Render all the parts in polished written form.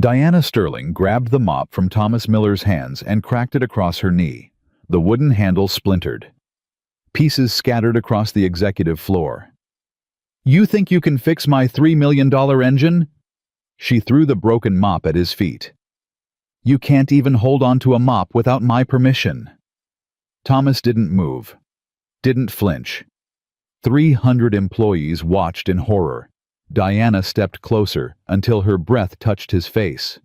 Diana Sterling grabbed the mop from Thomas Miller's hands and cracked it across her knee. The wooden handle splintered. Pieces scattered across the executive floor. "You think you can fix my $3 million engine?" She threw the broken mop at his feet. "You can't even hold on to a mop without my permission." Thomas didn't move, didn't flinch. 300 employees watched in horror. Diana stepped closer until her breath touched his face.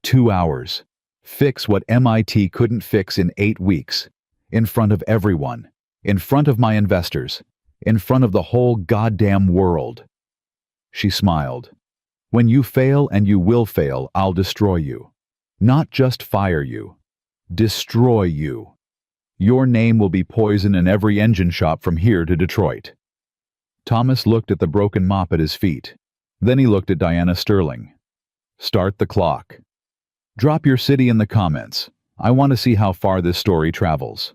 2 hours. Fix what MIT couldn't fix in 8 weeks. In front of everyone. In front of my investors. In front of the whole goddamn world. She smiled. "When you fail, and you will fail, I'll destroy you. Not just fire you. Destroy you. Your name will be poison in every engine shop from here to Detroit." Thomas looked at the broken mop at his feet. Then he looked at Diana Sterling. "Start the clock. Drop your city in the comments. I want to see how far this story travels."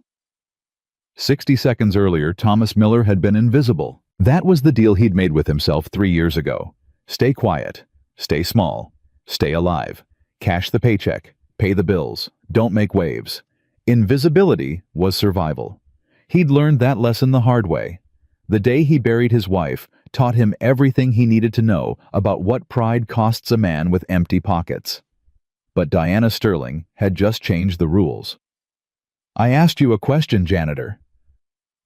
60 seconds earlier, Thomas Miller had been invisible. That was the deal he'd made with himself 3 years ago. Stay quiet. Stay small. Stay alive. Cash the paycheck. Pay the bills. Don't make waves. Invisibility was survival. He'd learned that lesson the hard way. The day he buried his wife taught him everything he needed to know about what pride costs a man with empty pockets. But Diana Sterling had just changed the rules. "I asked you a question, janitor."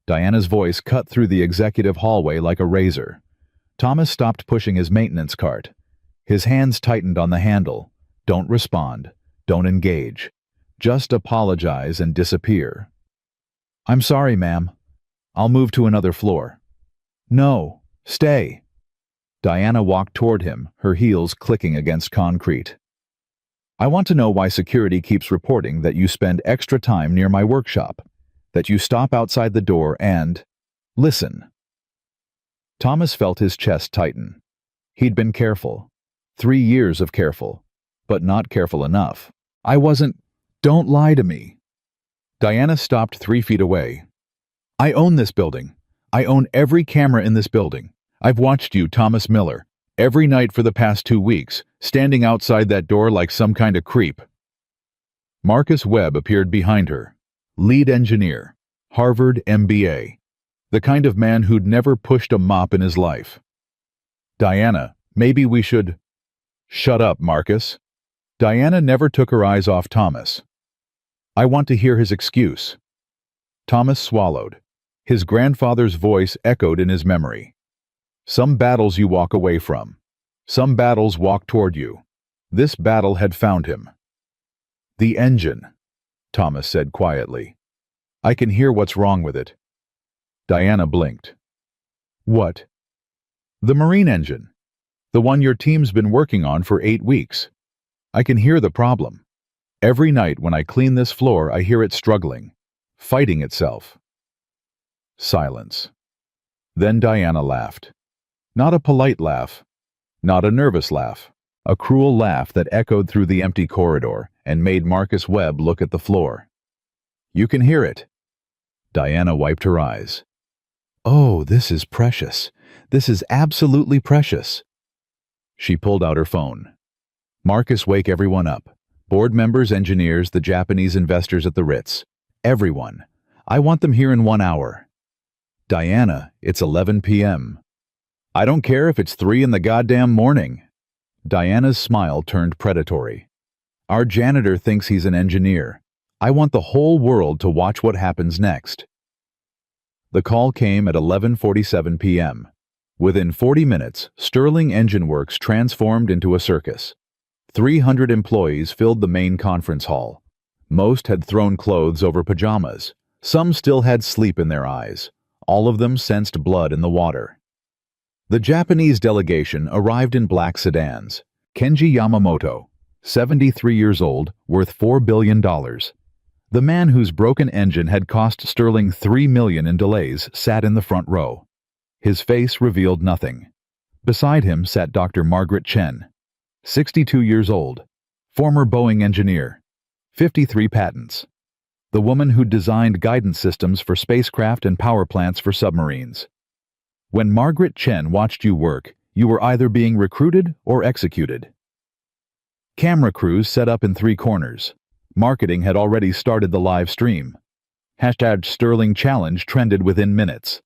Diana's voice cut through the executive hallway like a razor. Thomas stopped pushing his maintenance cart. His hands tightened on the handle. Don't respond. Don't engage. Just apologize and disappear. "I'm sorry, ma'am. I'll move to another floor." "No, stay." Diana walked toward him, her heels clicking against concrete. "I want to know why security keeps reporting that you spend extra time near my workshop, that you stop outside the door and listen." Thomas felt his chest tighten. He'd been careful. 3 years of careful, but not careful enough. Don't lie to me." Diana stopped 3 feet away. "I own this building. I own every camera in this building. I've watched you, Thomas Miller, every night for the past 2 weeks, standing outside that door like some kind of creep." Marcus Webb appeared behind her. Lead engineer. Harvard MBA. The kind of man who'd never pushed a mop in his life. "Diana, maybe we should—" "Shut up, Marcus." Diana never took her eyes off Thomas. "I want to hear his excuse." Thomas swallowed. His grandfather's voice echoed in his memory. "Some battles you walk away from. Some battles walk toward you. This battle had found him." "The engine," Thomas said quietly. "I can hear what's wrong with it." Diana blinked. "What?" "The marine engine. The one your team's been working on for 8 weeks. I can hear the problem. Every night when I clean this floor, I hear it struggling, fighting itself." Silence. Then Diana laughed. Not a polite laugh, not a nervous laugh, a cruel laugh that echoed through the empty corridor and made Marcus Webb look at the floor. "You can hear it." Diana wiped her eyes. "Oh, this is precious. This is absolutely precious." She pulled out her phone. "Marcus, wake everyone up. Board members, engineers, the Japanese investors at the Ritz. Everyone. I want them here in 1 hour." "Diana, it's 11 p.m. "I don't care if it's 3 in the goddamn morning." Diana's smile turned predatory. "Our janitor thinks he's an engineer. I want the whole world to watch what happens next." The call came at 11:47 p.m. Within 40 minutes, Sterling Engine Works transformed into a circus. 300 employees filled the main conference hall. Most had thrown clothes over pajamas. Some still had sleep in their eyes. All of them sensed blood in the water. The Japanese delegation arrived in black sedans. Kenji Yamamoto, 73 years old, worth $4 billion. The man whose broken engine had cost Sterling $3 million in delays sat in the front row. His face revealed nothing. Beside him sat Dr. Margaret Chen, 62 years old, former Boeing engineer, 53 patents. The woman who designed guidance systems for spacecraft and power plants for submarines. When Margaret Chen watched you work, you were either being recruited or executed. Camera crews set up in 3 corners. Marketing had already started the live stream. #Sterling Challenge trended within minutes.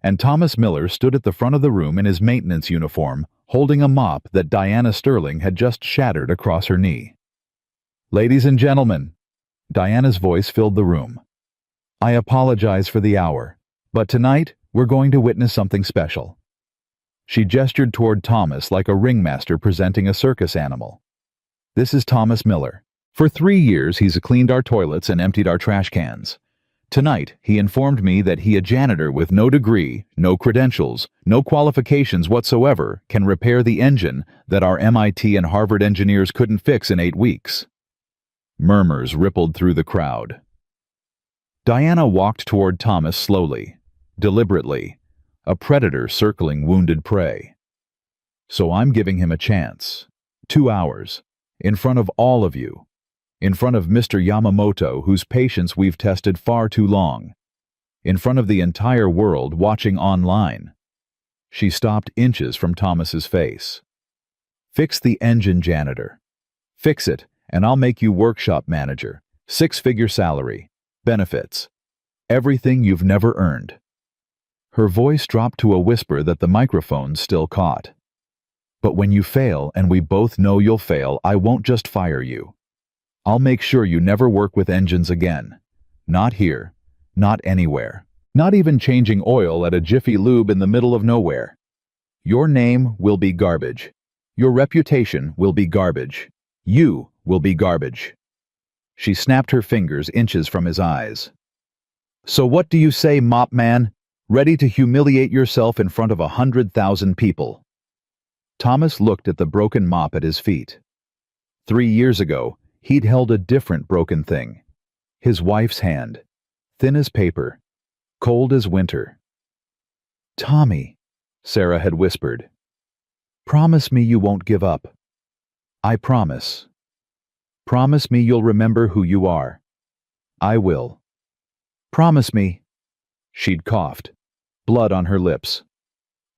And Thomas Miller stood at the front of the room in his maintenance uniform, holding a mop that Diana Sterling had just shattered across her knee. "Ladies and gentlemen," Diana's voice filled the room. "I apologize for the hour, but tonight we're going to witness something special." She gestured toward Thomas like a ringmaster presenting a circus animal. "This is Thomas Miller. For 3 years he's cleaned our toilets and emptied our trash cans. Tonight, he informed me that he, a janitor with no degree, no credentials, no qualifications whatsoever, can repair the engine that our MIT and Harvard engineers couldn't fix in 8 weeks. Murmurs rippled through the crowd. Diana walked toward Thomas slowly, deliberately, a predator circling wounded prey. "So I'm giving him a chance. 2 hours. In front of all of you. In front of Mr. Yamamoto, whose patience we've tested far too long. In front of the entire world watching online." She stopped inches from Thomas's face. "Fix the engine, janitor. Fix it, and I'll make you workshop manager. 6-figure salary. Benefits. Everything you've never earned." Her voice dropped to a whisper that the microphone still caught. "But when you fail, and we both know you'll fail, I won't just fire you. I'll make sure you never work with engines again. Not here. Not anywhere. Not even changing oil at a Jiffy Lube in the middle of nowhere. Your name will be garbage. Your reputation will be garbage. You will be garbage." She snapped her fingers inches from his eyes. "So what do you say, mop man? Ready to humiliate yourself in front of 100,000 people?" Thomas looked at the broken mop at his feet. 3 years ago, he'd held a different broken thing. His wife's hand. Thin as paper. Cold as winter. "Tommy," Sarah had whispered. "Promise me you won't give up." "I promise." "Promise me you'll remember who you are." "I will." "Promise me." She'd coughed, blood on her lips.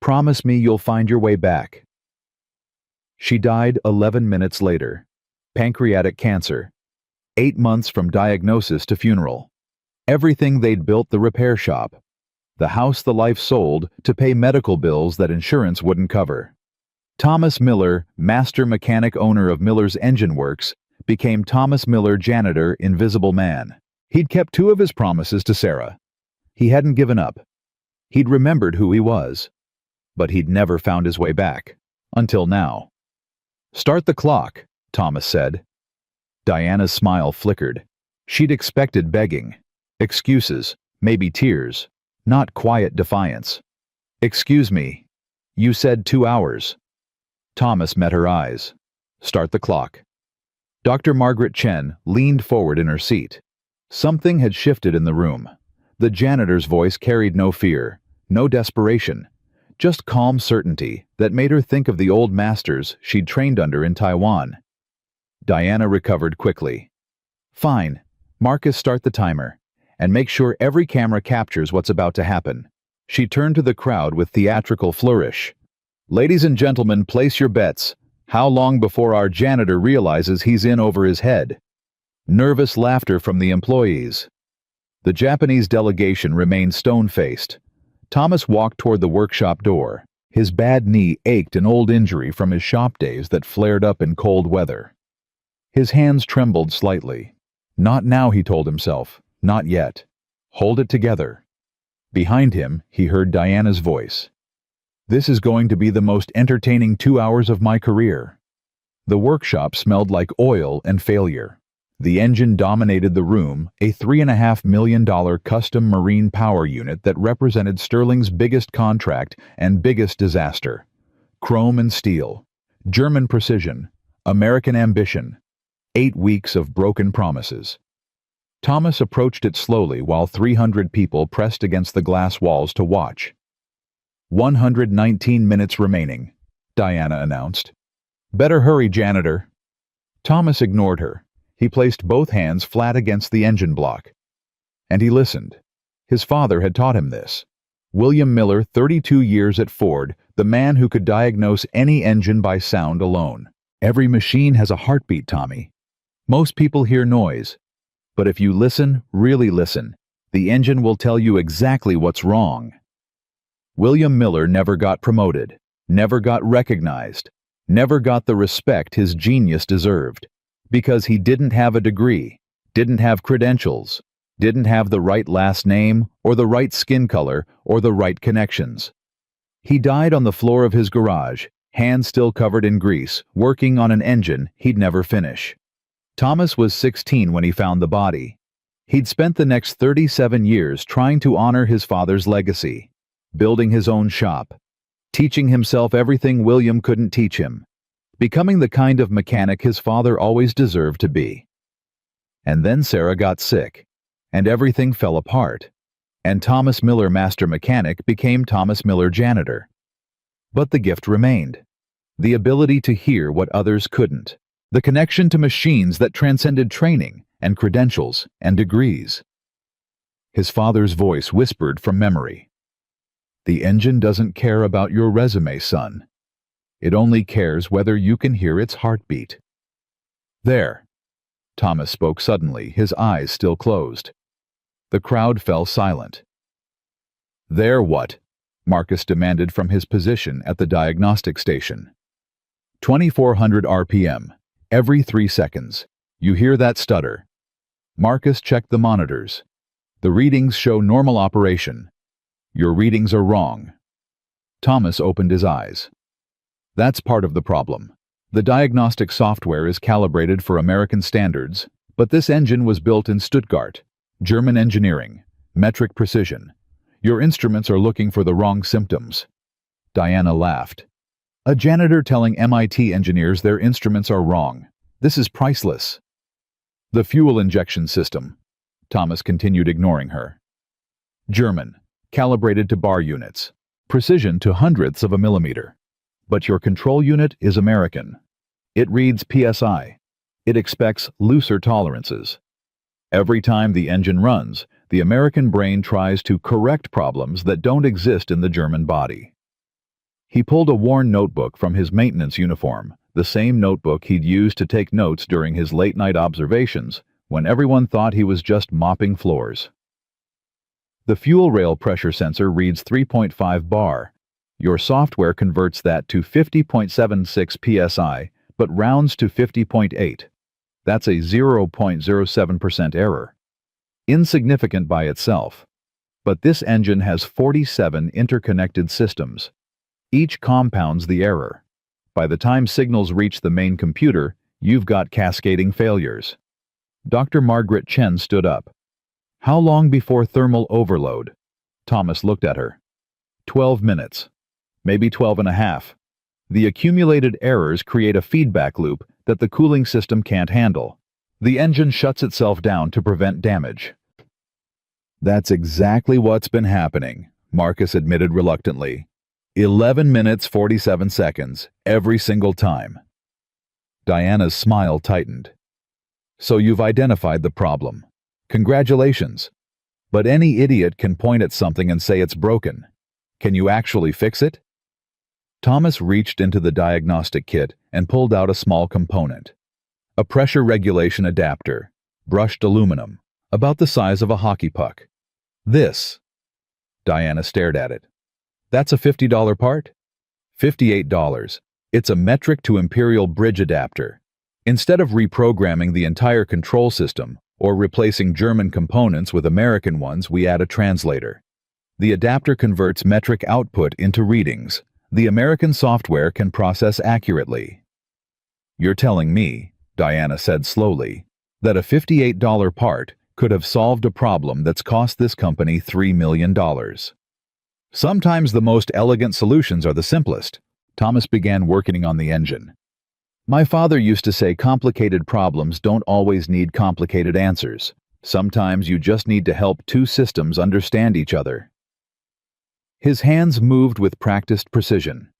"Promise me you'll find your way back." She died 11 minutes later. Pancreatic cancer. 8 months from diagnosis to funeral. Everything they'd built, the repair shop. The house the life sold to pay medical bills that insurance wouldn't cover. Thomas Miller, master mechanic owner of Miller's Engine Works, became Thomas Miller, janitor, invisible man. He'd kept 2 of his promises to Sarah. He hadn't given up. He'd remembered who he was. But he'd never found his way back. Until now. "Start the clock," Thomas said. Diana's smile flickered. She'd expected begging. Excuses, maybe tears. Not quiet defiance. "Excuse me. You said 2 hours." Thomas met her eyes. "Start the clock." Dr. Margaret Chen leaned forward in her seat. Something had shifted in the room. The janitor's voice carried no fear, no desperation, just calm certainty that made her think of the old masters she'd trained under in Taiwan. Diana recovered quickly. "Fine. Marcus, start the timer. And make sure every camera captures what's about to happen." She turned to the crowd with theatrical flourish. "Ladies and gentlemen, place your bets. How long before our janitor realizes he's in over his head?" Nervous laughter from the employees. The Japanese delegation remained stone-faced. Thomas walked toward the workshop door. His bad knee ached, an old injury from his shop days that flared up in cold weather. His hands trembled slightly. Not now, he told himself. Not yet. Hold it together. Behind him, he heard Diana's voice. "This is going to be the most entertaining 2 hours of my career." The workshop smelled like oil and failure. The engine dominated the room, a $3.5 million custom marine power unit that represented Sterling's biggest contract and biggest disaster. Chrome and steel. German precision. American ambition. 8 weeks of broken promises. Thomas approached it slowly while 300 people pressed against the glass walls to watch. 119 minutes remaining, Diana announced. "Better hurry, janitor." Thomas ignored her. He placed both hands flat against the engine block. And he listened. His father had taught him this. William Miller, 32 years at Ford, the man who could diagnose any engine by sound alone. Every machine has a heartbeat, Tommy. Most people hear noise. But if you listen, really listen, the engine will tell you exactly what's wrong. William Miller never got promoted, never got recognized, never got the respect his genius deserved, because he didn't have a degree, didn't have credentials, didn't have the right last name or the right skin color or the right connections. He died on the floor of his garage, hands still covered in grease, working on an engine he'd never finish. Thomas was 16 when he found the body. He'd spent the next 37 years trying to honor his father's legacy, building his own shop, teaching himself everything William couldn't teach him, becoming the kind of mechanic his father always deserved to be. And then Sarah got sick, and everything fell apart, and Thomas Miller Master Mechanic became Thomas Miller Janitor. But the gift remained, the ability to hear what others couldn't, the connection to machines that transcended training and credentials and degrees. His father's voice whispered from memory, "The engine doesn't care about your resume, son. It only cares whether you can hear its heartbeat." "There." Thomas spoke suddenly, his eyes still closed. The crowd fell silent. "There what?" Marcus demanded from his position at the diagnostic station. 2400 RPM, every 3 seconds. You hear that stutter? Marcus checked the monitors. The readings show normal operation. Your readings are wrong. Thomas opened his eyes. That's part of the problem. The diagnostic software is calibrated for American standards, but this engine was built in Stuttgart. German engineering, metric precision. Your instruments are looking for the wrong symptoms. Diana laughed. A janitor telling MIT engineers their instruments are wrong. This is priceless. The fuel injection system. Thomas continued, ignoring her. German, calibrated to bar units. Precision to hundredths of a millimeter. But your control unit is American. It reads PSI. It expects looser tolerances. Every time the engine runs, the American brain tries to correct problems that don't exist in the German body. He pulled a worn notebook from his maintenance uniform, the same notebook he'd used to take notes during his late-night observations when everyone thought he was just mopping floors. The fuel rail pressure sensor reads 3.5 bar. Your software converts that to 50.76 psi, but rounds to 50.8. That's a 0.07% error. Insignificant by itself. But this engine has 47 interconnected systems. Each compounds the error. By the time signals reach the main computer, you've got cascading failures. Dr. Margaret Chen stood up. How long before thermal overload? Thomas looked at her. 12 minutes. Maybe 12 and a half. The accumulated errors create a feedback loop that the cooling system can't handle. The engine shuts itself down to prevent damage. That's exactly what's been happening, Marcus admitted reluctantly. 11 minutes 47 seconds, every single time. Diana's smile tightened. So you've identified the problem. Congratulations. But any idiot can point at something and say it's broken. Can you actually fix it? Thomas reached into the diagnostic kit and pulled out a small component. A pressure regulation adapter, brushed aluminum, about the size of a hockey puck. This. Diana stared at it. That's a $50 part? $58. It's a metric to imperial bridge adapter. Instead of reprogramming the entire control system or replacing German components with American ones, we add a translator. The adapter converts metric output into readings. The American software can process accurately. You're telling me, Diana said slowly, that a $58 part could have solved a problem that's cost this company $3 million. Sometimes the most elegant solutions are the simplest. Thomas began working on the engine. My father used to say complicated problems don't always need complicated answers. Sometimes you just need to help two systems understand each other. His hands moved with practiced precision.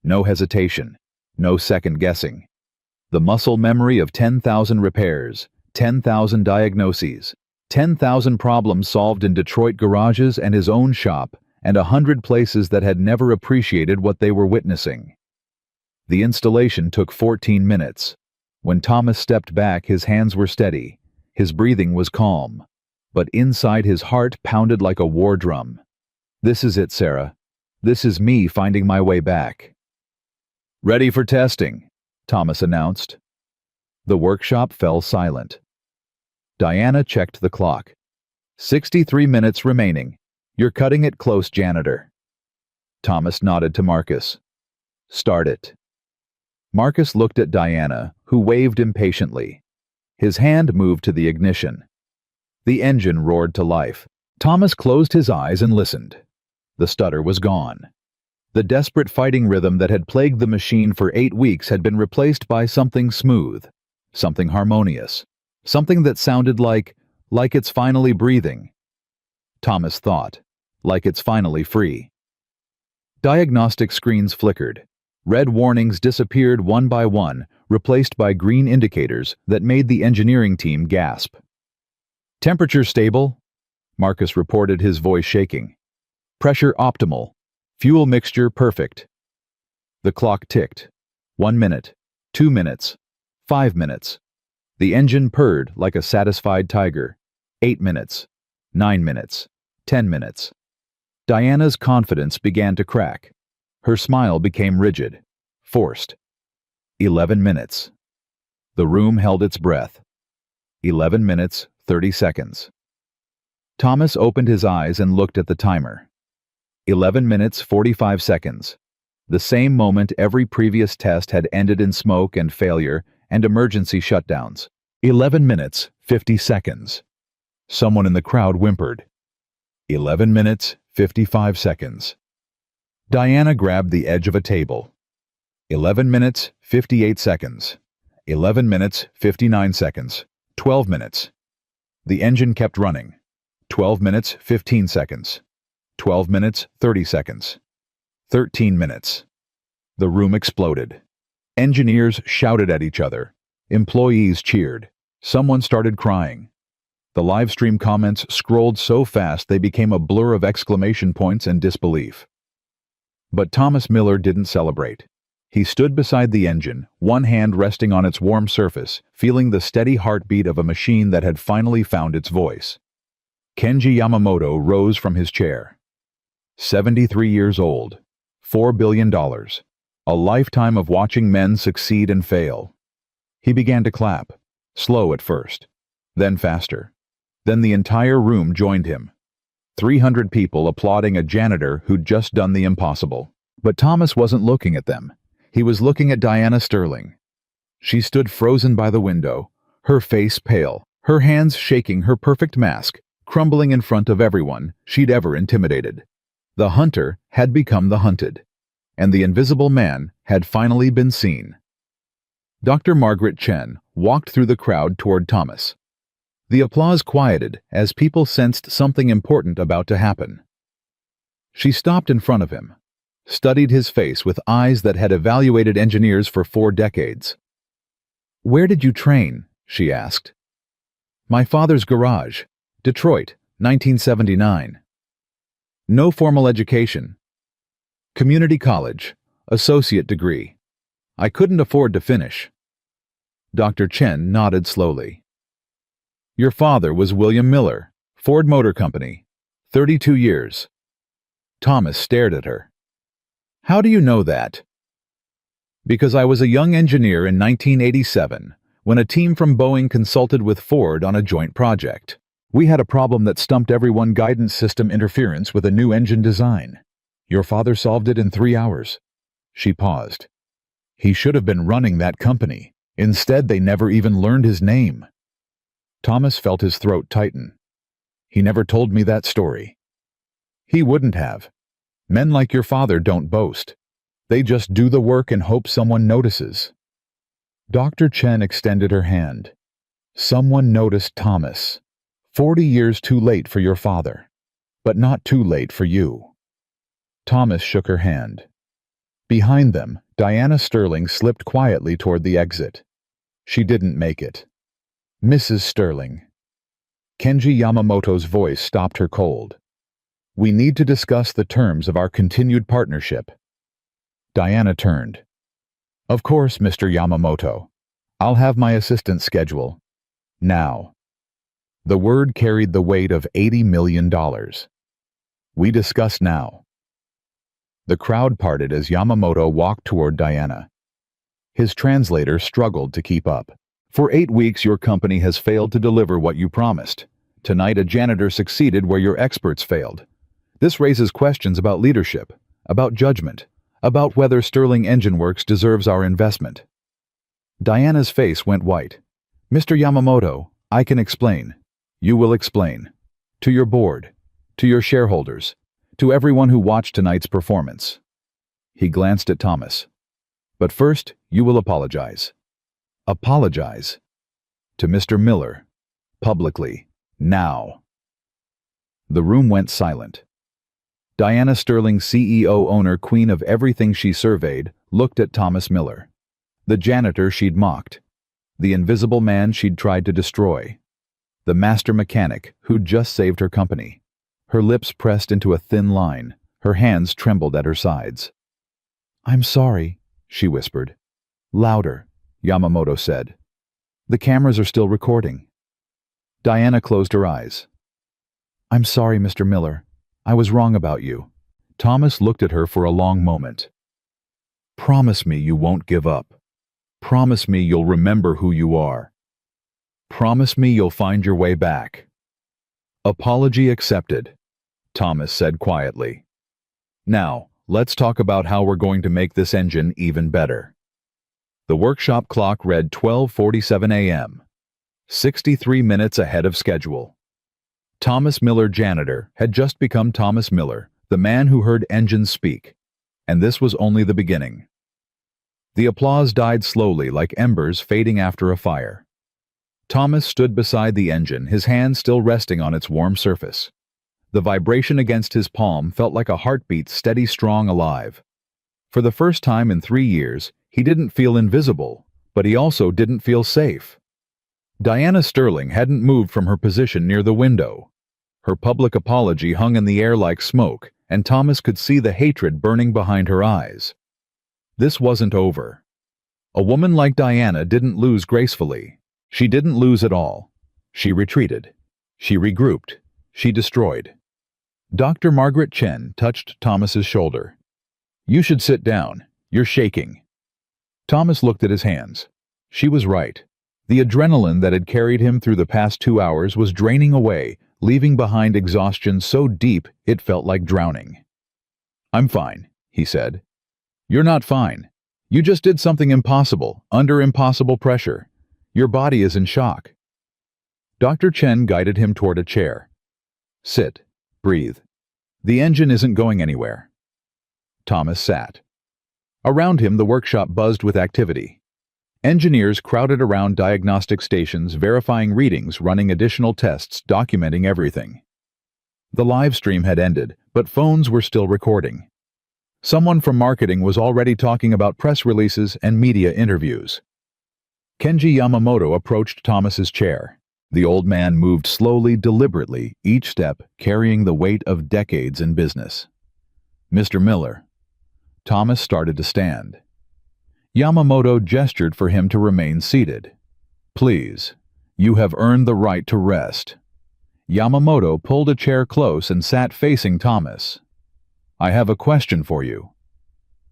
No hesitation, no second guessing. The muscle memory of 10,000 repairs, 10,000 diagnoses, 10,000 problems solved in Detroit garages and his own shop, and 100 places that had never appreciated what they were witnessing. The installation took 14 minutes. When Thomas stepped back, his hands were steady. His breathing was calm. But inside his heart pounded like a war drum. "This is it, Sarah. This is me finding my way back." "Ready for testing," Thomas announced. The workshop fell silent. Diana checked the clock. 63 minutes remaining. "You're cutting it close, janitor." Thomas nodded to Marcus. "Start it." Marcus looked at Diana, who waved impatiently. His hand moved to the ignition. The engine roared to life. Thomas closed his eyes and listened. The stutter was gone. The desperate fighting rhythm that had plagued the machine for 8 weeks had been replaced by something smooth, something harmonious, something that sounded like it's finally breathing. Thomas thought, like it's finally free. Diagnostic screens flickered. Red warnings disappeared one by one, replaced by green indicators that made the engineering team gasp. "Temperature stable," Marcus reported, his voice shaking. "Pressure optimal. Fuel mixture perfect." The clock ticked. 1 minute, 2 minutes, 5 minutes. The engine purred like a satisfied tiger. 8 minutes, 9 minutes, 10 minutes. Diana's confidence began to crack. Her smile became rigid, forced. 11 minutes. The room held its breath. 11 minutes, 30 seconds. Thomas opened his eyes and looked at the timer. 11 minutes, 45 seconds. The same moment every previous test had ended in smoke and failure and emergency shutdowns. 11 minutes, 50 seconds. Someone in the crowd whimpered. 11 minutes, 55 seconds. Diana grabbed the edge of a table. 11 minutes, 58 seconds. 11 minutes, 59 seconds. 12 minutes. The engine kept running. 12 minutes, 15 seconds. 12 minutes, 30 seconds. 13 minutes. The room exploded. Engineers shouted at each other. Employees cheered. Someone started crying. The live stream comments scrolled so fast they became a blur of exclamation points and disbelief. But Thomas Miller didn't celebrate. He stood beside the engine, one hand resting on its warm surface, feeling the steady heartbeat of a machine that had finally found its voice. Kenji Yamamoto rose from his chair. 73 years old, $4 billion, a lifetime of watching men succeed and fail. He began to clap, slow at first, then faster. Then the entire room joined him. 300 people applauding a janitor who'd just done the impossible. But Thomas wasn't looking at them. He was looking at Diana Sterling. She stood frozen by the window, her face pale, her hands shaking, her perfect mask crumbling in front of everyone she'd ever intimidated. The hunter had become the hunted, and the invisible man had finally been seen. Dr. Margaret Chen walked through the crowd toward Thomas. The applause quieted as people sensed something important about to happen. She stopped in front of him, studied his face with eyes that had evaluated engineers for 4 decades. "Where did you train?" she asked. "My father's garage, Detroit, 1979. No formal education. Community college, associate degree. I couldn't afford to finish." Dr. Chen nodded slowly. "Your father was William Miller, Ford Motor Company, 32 years. Thomas stared at her. "How do you know that?" "Because I was a young engineer in 1987 when a team from Boeing consulted with Ford on a joint project. We had a problem that stumped everyone: guidance system interference with a new engine design. Your father solved it in 3 hours." She paused. "He should have been running that company. Instead, they never even learned his name." Thomas felt his throat tighten. "He never told me that story." "He wouldn't have. Men like your father don't boast. They just do the work and hope someone notices." Dr. Chen extended her hand. "Someone noticed Thomas. 40 years too late for your father, but not too late for you." Thomas shook her hand. Behind them, Diana Sterling slipped quietly toward the exit. She didn't make it. "Mrs. Sterling." Kenji Yamamoto's voice stopped her cold. "We need to discuss the terms of our continued partnership." Diana turned. Of course, Mr. Yamamoto. I'll have my assistant schedule. Now. The word carried the weight of $80 million. We discuss now. The crowd parted as Yamamoto walked toward Diana. His translator struggled to keep up. For 8 weeks, your company has failed to deliver what you promised. Tonight, a janitor succeeded where your experts failed. This raises questions about leadership, about judgment, about whether Sterling Engine Works deserves our investment. Diana's face went white. Mr. Yamamoto, I can explain. You will explain. To your board, to your shareholders, to everyone who watched tonight's performance. He glanced at Thomas. But first, you will apologize. Apologize. To Mr. Miller. Publicly. Now. The room went silent. Diana Sterling, CEO, owner, queen of everything she surveyed, looked at Thomas Miller. The janitor she'd mocked. The invisible man she'd tried to destroy. The master mechanic who'd just saved her company. Her lips pressed into a thin line. Her hands trembled at her sides. I'm sorry, she whispered. Louder, Yamamoto said. The cameras are still recording. Diana closed her eyes. I'm sorry, Mr. Miller. I was wrong about you. Thomas looked at her for a long moment. Promise me you won't give up. Promise me you'll remember who you are. Promise me you'll find your way back. Apology accepted, Thomas said quietly. Now, let's talk about how we're going to make this engine even better. The workshop clock read 12:47 a.m., 63 minutes ahead of schedule. Thomas Miller, janitor, had just become Thomas Miller, the man who heard engines speak, and this was only the beginning. The applause died slowly like embers fading after a fire. Thomas stood beside the engine, his hand still resting on its warm surface. The vibration against his palm felt like a heartbeat, steady, strong, alive. For the first time in 3 years, he didn't feel invisible, but he also didn't feel safe. Diana Sterling hadn't moved from her position near the window. Her public apology hung in the air like smoke, and Thomas could see the hatred burning behind her eyes. This wasn't over. A woman like Diana didn't lose gracefully. She didn't lose at all. She retreated. She regrouped. She destroyed. Dr. Margaret Chen touched Thomas's shoulder. You should sit down. You're shaking. Thomas looked at his hands. She was right. The adrenaline that had carried him through the past 2 hours was draining away, leaving behind exhaustion so deep it felt like drowning. I'm fine, he said. You're not fine. You just did something impossible, under impossible pressure. Your body is in shock. Dr. Chen guided him toward a chair. Sit. Breathe. The engine isn't going anywhere. Thomas sat. Around him, the workshop buzzed with activity. Engineers crowded around diagnostic stations, verifying readings, running additional tests, documenting everything. The live stream had ended, but phones were still recording. Someone from marketing was already talking about press releases and media interviews. Kenji Yamamoto approached Thomas's chair. The old man moved slowly, deliberately, each step carrying the weight of decades in business. Mr. Miller. Thomas started to stand. Yamamoto gestured for him to remain seated. Please, you have earned the right to rest. Yamamoto pulled a chair close and sat facing Thomas. I have a question for you.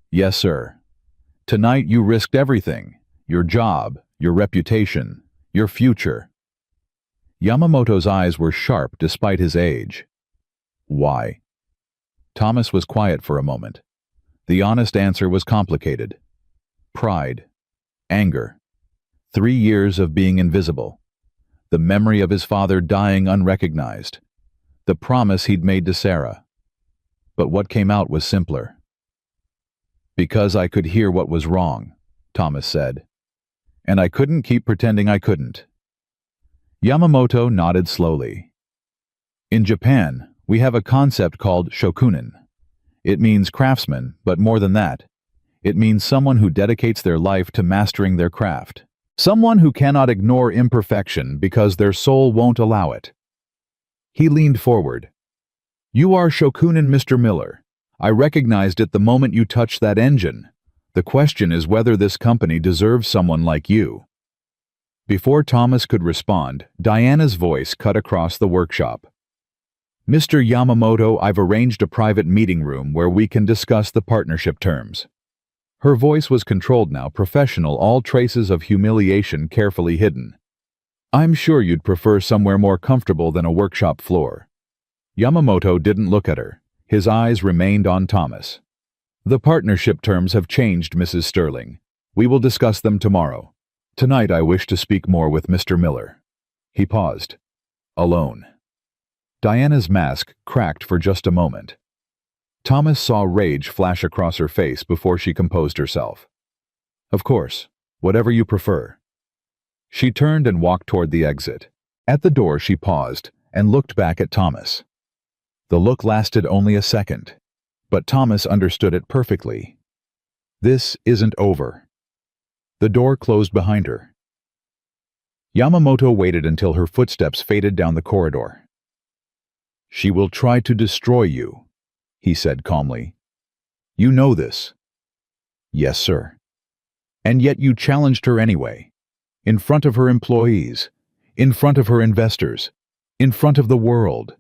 Yes, sir. Tonight you risked everything. Your job, your reputation, your future. Yamamoto's eyes were sharp despite his age. Why? Thomas was quiet for a moment. The honest answer was complicated. Pride. Anger. 3 years of being invisible. The memory of his father dying unrecognized. The promise he'd made to Sarah. But what came out was simpler. Because I could hear what was wrong, Thomas said. And I couldn't keep pretending I couldn't. Yamamoto nodded slowly. In Japan, we have a concept called shokunin. It means craftsman, but more than that. It means someone who dedicates their life to mastering their craft. Someone who cannot ignore imperfection because their soul won't allow it. He leaned forward. You are shokunin, Mr. Miller. I recognized it the moment you touched that engine. The question is whether this company deserves someone like you." Before Thomas could respond, Diana's voice cut across the workshop. "Mr. Yamamoto, I've arranged a private meeting room where we can discuss the partnership terms." Her voice was controlled now, professional, all traces of humiliation carefully hidden. "I'm sure you'd prefer somewhere more comfortable than a workshop floor." Yamamoto didn't look at her. His eyes remained on Thomas. "The partnership terms have changed, Mrs. Sterling. We will discuss them tomorrow. Tonight I wish to speak more with Mr. Miller." He paused. "Alone." Diana's mask cracked for just a moment. Thomas saw rage flash across her face before she composed herself. "Of course, whatever you prefer." She turned and walked toward the exit. At the door she paused and looked back at Thomas. The look lasted only a second, but Thomas understood it perfectly. This isn't over. The door closed behind her. Yamamoto waited until her footsteps faded down the corridor. "She will try to destroy you," he said calmly. "You know this." "Yes, sir." "And yet you challenged her anyway. In front of her employees, in front of her investors, in front of the world."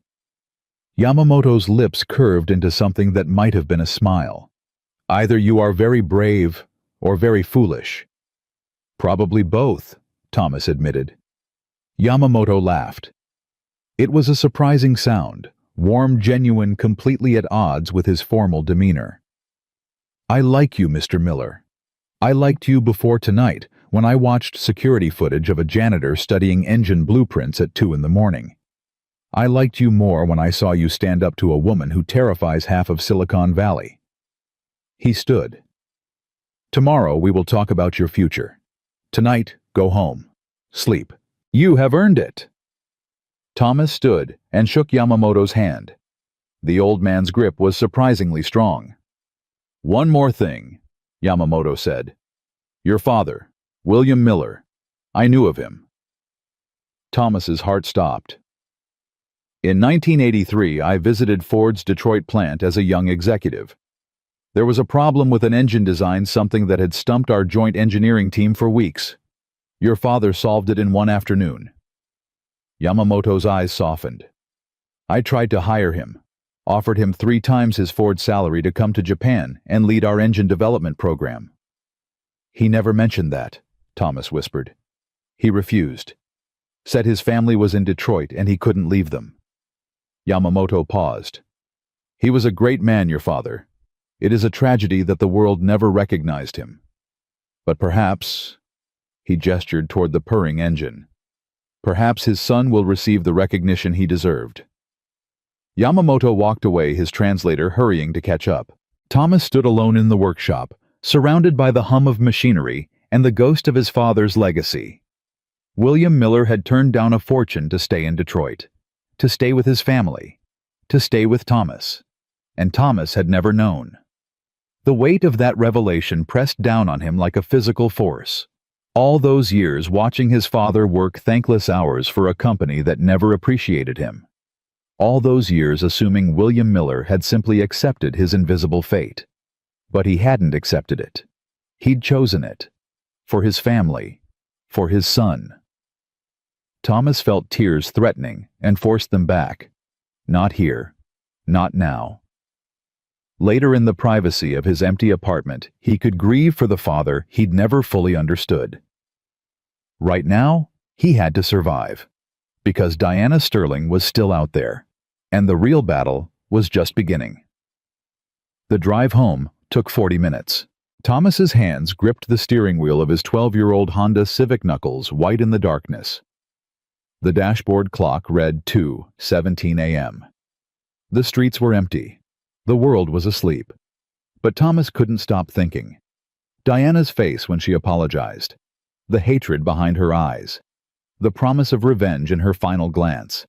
Yamamoto's lips curved into something that might have been a smile. "Either you are very brave or very foolish." "Probably both," Thomas admitted. Yamamoto laughed. It was a surprising sound, warm, genuine, completely at odds with his formal demeanor. "I like you, Mr. Miller. I liked you before tonight when I watched security footage of a janitor studying engine blueprints at 2 in the morning. I liked you more when I saw you stand up to a woman who terrifies half of Silicon Valley." He stood. "Tomorrow we will talk about your future. Tonight, go home. Sleep. You have earned it." Thomas stood and shook Yamamoto's hand. The old man's grip was surprisingly strong. "One more thing," Yamamoto said. "Your father, William Miller. I knew of him." Thomas's heart stopped. "In 1983, I visited Ford's Detroit plant as a young executive. There was a problem with an engine design, something that had stumped our joint engineering team for weeks. Your father solved it in one afternoon." Yamamoto's eyes softened. "I tried to hire him, offered him 3 times his Ford salary to come to Japan and lead our engine development program." "He never mentioned that," Thomas whispered. "He refused. Said his family was in Detroit and he couldn't leave them." Yamamoto paused. "He was a great man, your father. It is a tragedy that the world never recognized him. But perhaps," he gestured toward the purring engine, "perhaps his son will receive the recognition he deserved." Yamamoto walked away, his translator hurrying to catch up. Thomas stood alone in the workshop, surrounded by the hum of machinery and the ghost of his father's legacy. William Miller had turned down a fortune to stay in Detroit, to stay with his family, to stay with Thomas. And Thomas had never known. The weight of that revelation pressed down on him like a physical force. All those years watching his father work thankless hours for a company that never appreciated him. All those years assuming William Miller had simply accepted his invisible fate. But he hadn't accepted it. He'd chosen it. For his family. For his son. Thomas felt tears threatening and forced them back. Not here. Not now. Later, in the privacy of his empty apartment, he could grieve for the father he'd never fully understood. Right now, he had to survive, because Diana Sterling was still out there, and the real battle was just beginning. The drive home took 40 minutes. Thomas's hands gripped the steering wheel of his 12-year-old Honda Civic, knuckles white in the darkness. The dashboard clock read 2:17 a.m. The streets were empty. The world was asleep. But Thomas couldn't stop thinking. Diana's face when she apologized. The hatred behind her eyes. The promise of revenge in her final glance.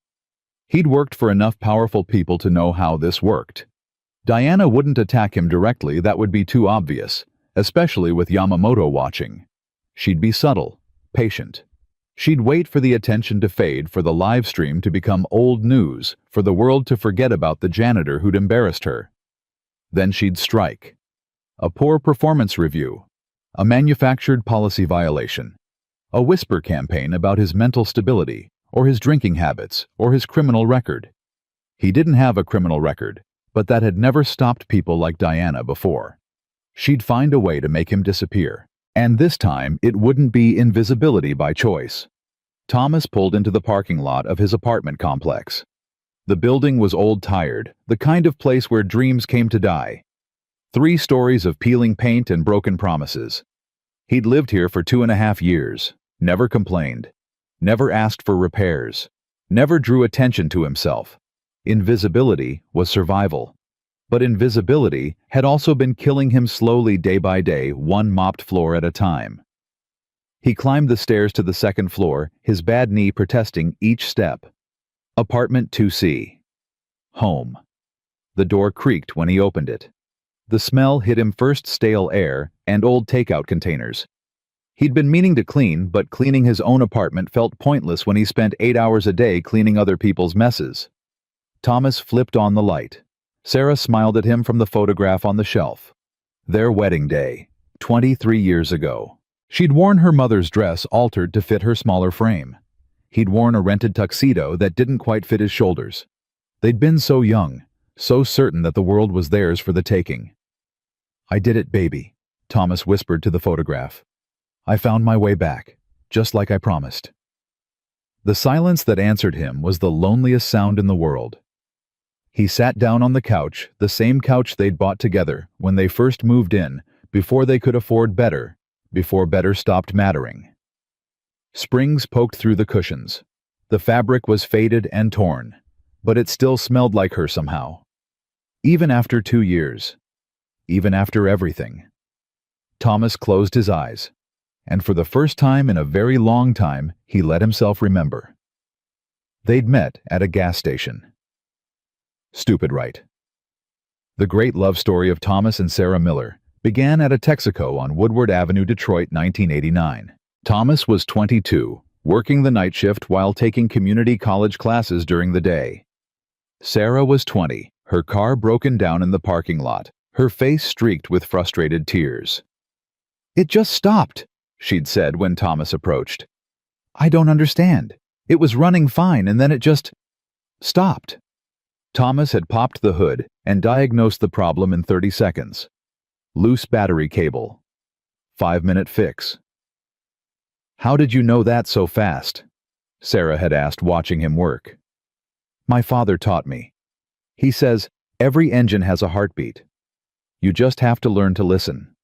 He'd worked for enough powerful people to know how this worked. Diana wouldn't attack him directly, that would be too obvious, especially with Yamamoto watching. She'd be subtle, patient. She'd wait for the attention to fade, for the live stream to become old news, for the world to forget about the janitor who'd embarrassed her. Then she'd strike. a poor performance review, a manufactured policy violation, a whisper campaign about his mental stability, or his drinking habits, or his criminal record. He didn't have a criminal record, but that had never stopped people like Diana before. She'd find a way to make him disappear, and this time it wouldn't be invisibility by choice. Thomas pulled into the parking lot of his apartment complex. The building was old-tired, the kind of place where dreams came to die. 3 stories of peeling paint and broken promises. He'd lived here for 2.5 years, never complained, never asked for repairs, never drew attention to himself. Invisibility was survival. But invisibility had also been killing him slowly day by day, one mopped floor at a time. He climbed the stairs to the 2nd floor, his bad knee protesting each step. Apartment 2C. Home. The door creaked when he opened it. The smell hit him first, stale air and old takeout containers. He'd been meaning to clean, but cleaning his own apartment felt pointless when he spent 8 hours a day cleaning other people's messes. Thomas flipped on the light. Sarah smiled at him from the photograph on the shelf. Their wedding day, 23 years ago. She'd worn her mother's dress altered to fit her smaller frame. He'd worn a rented tuxedo that didn't quite fit his shoulders. They'd been so young, so certain that the world was theirs for the taking. "I did it, baby," Thomas whispered to the photograph. "I found my way back, just like I promised." The silence that answered him was the loneliest sound in the world. He sat down on the couch, the same couch they'd bought together when they first moved in, before they could afford better, before better stopped mattering. Springs poked through the cushions. The fabric was faded and torn, but it still smelled like her somehow. Even after 2 years. Even after everything. Thomas closed his eyes, and for the first time in a very long time, he let himself remember. They'd met at a gas station. Stupid, right? The great love story of Thomas and Sarah Miller began at a Texaco on Woodward Avenue, Detroit, 1989. Thomas was 22, working the night shift while taking community college classes during the day. Sarah was 20, her car broken down in the parking lot, her face streaked with frustrated tears. "It just stopped," she'd said when Thomas approached. "I don't understand. It was running fine and then it just stopped." Thomas had popped the hood and diagnosed the problem in 30 seconds. Loose battery cable. 5-minute fix. "How did you know that so fast?" Sarah had asked, watching him work. "My father taught me. He says, every engine has a heartbeat. You just have to learn to listen."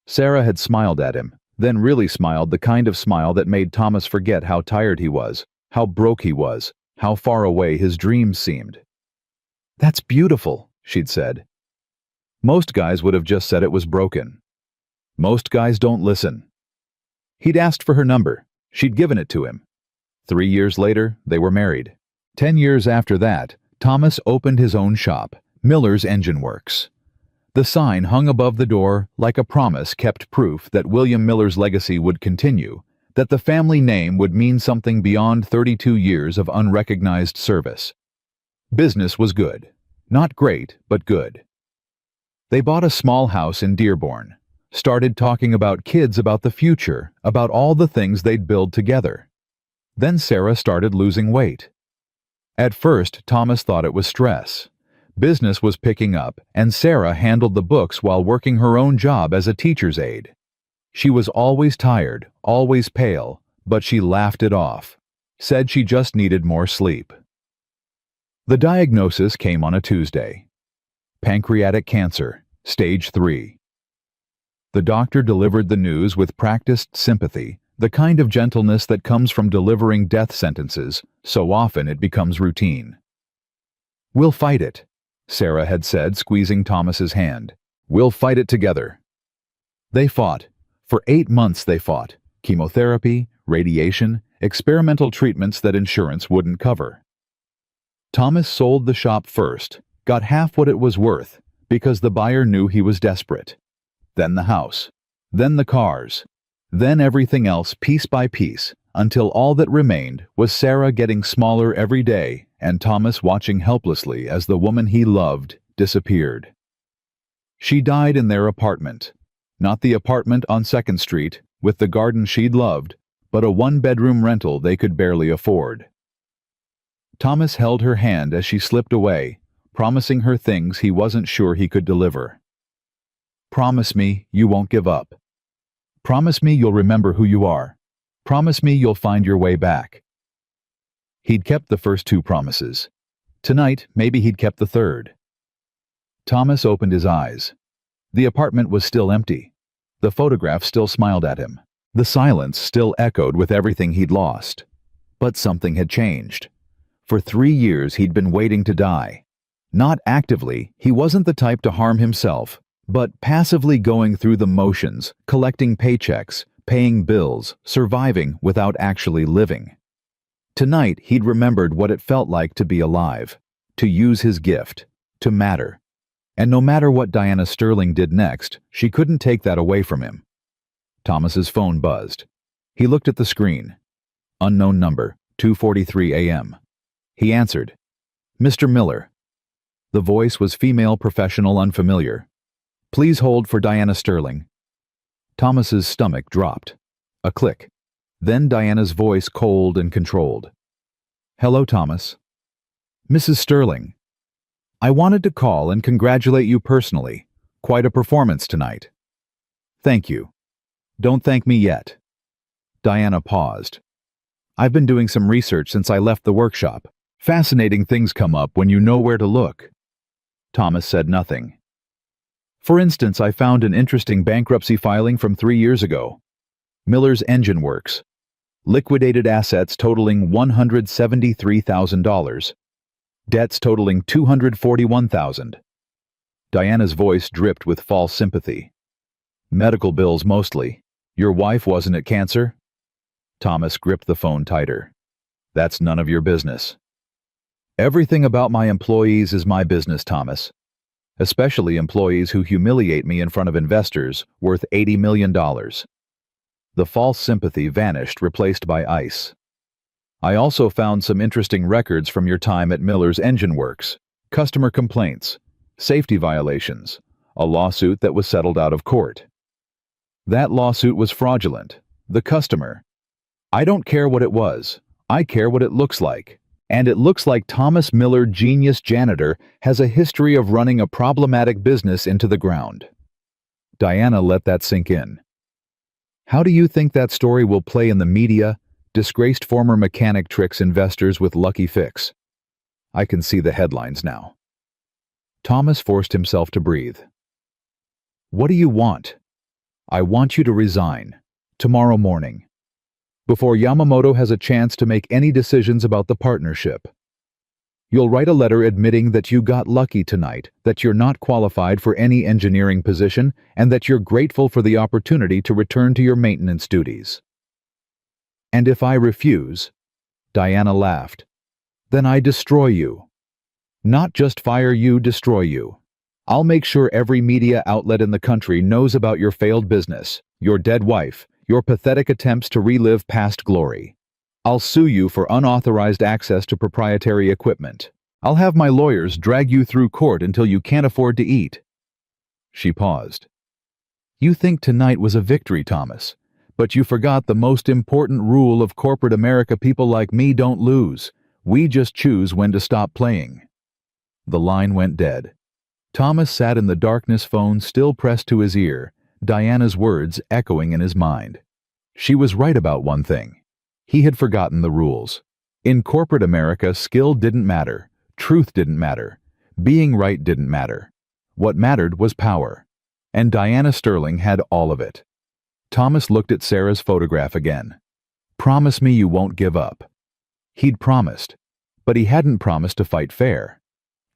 Sarah had smiled at him, then really smiled, the kind of smile that made Thomas forget how tired he was, how broke he was, how far away his dreams seemed. "That's beautiful," she'd said. Most guys would have just said it was broken. Most guys don't listen. He'd asked for her number. She'd given it to him. 3 years later, they were married. 10 years after that, Thomas opened his own shop, Miller's Engine Works. The sign hung above the door like a promise, kept proof that William Miller's legacy would continue, that the family name would mean something beyond 32 years of unrecognized service. Business was good. Not great, but good. They bought a small house in Dearborn, started talking about kids, about the future, about all the things they'd build together. Then Sarah started losing weight. At first, Thomas thought it was stress. Business was picking up, and Sarah handled the books while working her own job as a teacher's aide. She was always tired, always pale, but she laughed it off, said she just needed more sleep. The diagnosis came on a Tuesday. Pancreatic cancer, stage 3. The doctor delivered the news with practiced sympathy, the kind of gentleness that comes from delivering death sentences, so often it becomes routine. "We'll fight it," Sarah had said, squeezing Thomas's hand. "We'll fight it together." They fought. For 8 months they fought. Chemotherapy, radiation, experimental treatments that insurance wouldn't cover. Thomas sold the shop first, got half what it was worth, because the buyer knew he was desperate. Then the house. Then the cars. Then everything else, piece by piece, until all that remained was Sarah getting smaller every day and Thomas watching helplessly as the woman he loved disappeared. She died in their apartment. Not the apartment on 2nd Street, with the garden she'd loved, but a one-bedroom rental they could barely afford. Thomas held her hand as she slipped away, promising her things he wasn't sure he could deliver. Promise me you won't give up. Promise me you'll remember who you are. Promise me you'll find your way back. He'd kept the first 2 promises. Tonight, maybe he'd kept the third. Thomas opened his eyes. The apartment was still empty. The photograph still smiled at him. The silence still echoed with everything he'd lost. But something had changed. For 3 years he'd been waiting to die. Not actively, he wasn't the type to harm himself, but passively going through the motions, collecting paychecks, paying bills, surviving without actually living. Tonight he'd remembered what it felt like to be alive, to use his gift, to matter. And no matter what Diana Sterling did next, she couldn't take that away from him. Thomas's phone buzzed. He looked at the screen. Unknown number, 2:43 a.m. He answered. Mr. Miller. The voice was female professional unfamiliar. Please hold for Diana Sterling. Thomas's stomach dropped. A click. Then Diana's voice cold and controlled. Hello, Thomas. Mrs. Sterling. I wanted to call and congratulate you personally. Quite a performance tonight. Thank you. Don't thank me yet. Diana paused. I've been doing some research since I left the workshop. Fascinating things come up when you know where to look. Thomas said nothing. For instance, I found an interesting bankruptcy filing from 3 years ago. Miller's Engine Works. Liquidated assets totaling $173,000. Debts totaling $241,000. Diana's voice dripped with false sympathy. Medical bills mostly. Your wife wasn't at cancer? Thomas gripped the phone tighter. That's none of your business. Everything about my employees is my business, Thomas. Especially employees who humiliate me in front of investors worth $80 million. The false sympathy vanished, replaced by ice. I also found some interesting records from your time at Miller's Engine Works. Customer complaints, safety violations, a lawsuit that was settled out of court. That lawsuit was fraudulent. The customer. I don't care what it was. I care what it looks like. And it looks like Thomas Miller, genius janitor, has a history of running a problematic business into the ground. Diana let that sink in. How do you think that story will play in the media? Disgraced former mechanic tricks investors with lucky fix. I can see the headlines now. Thomas forced himself to breathe. What do you want? I want you to resign. Tomorrow morning. Before Yamamoto has a chance to make any decisions about the partnership. You'll write a letter admitting that you got lucky tonight, that you're not qualified for any engineering position, and that you're grateful for the opportunity to return to your maintenance duties. And if I refuse, Diana laughed, then I destroy you. Not just fire you, destroy you. I'll make sure every media outlet in the country knows about your failed business, your dead wife, your pathetic attempts to relive past glory. I'll sue you for unauthorized access to proprietary equipment. I'll have my lawyers drag you through court until you can't afford to eat. She paused. You think tonight was a victory, Thomas, but you forgot the most important rule of corporate America. People like me don't lose. We just choose when to stop playing. The line went dead. Thomas sat in the darkness, phone still pressed to his ear, Diana's words echoing in his mind. She was right about one thing. He had forgotten the rules. In corporate America, skill didn't matter, truth didn't matter, being right didn't matter. What mattered was power. And Diana Sterling had all of it. Thomas looked at Sarah's photograph again. Promise me you won't give up. He'd promised, but he hadn't promised to fight fair.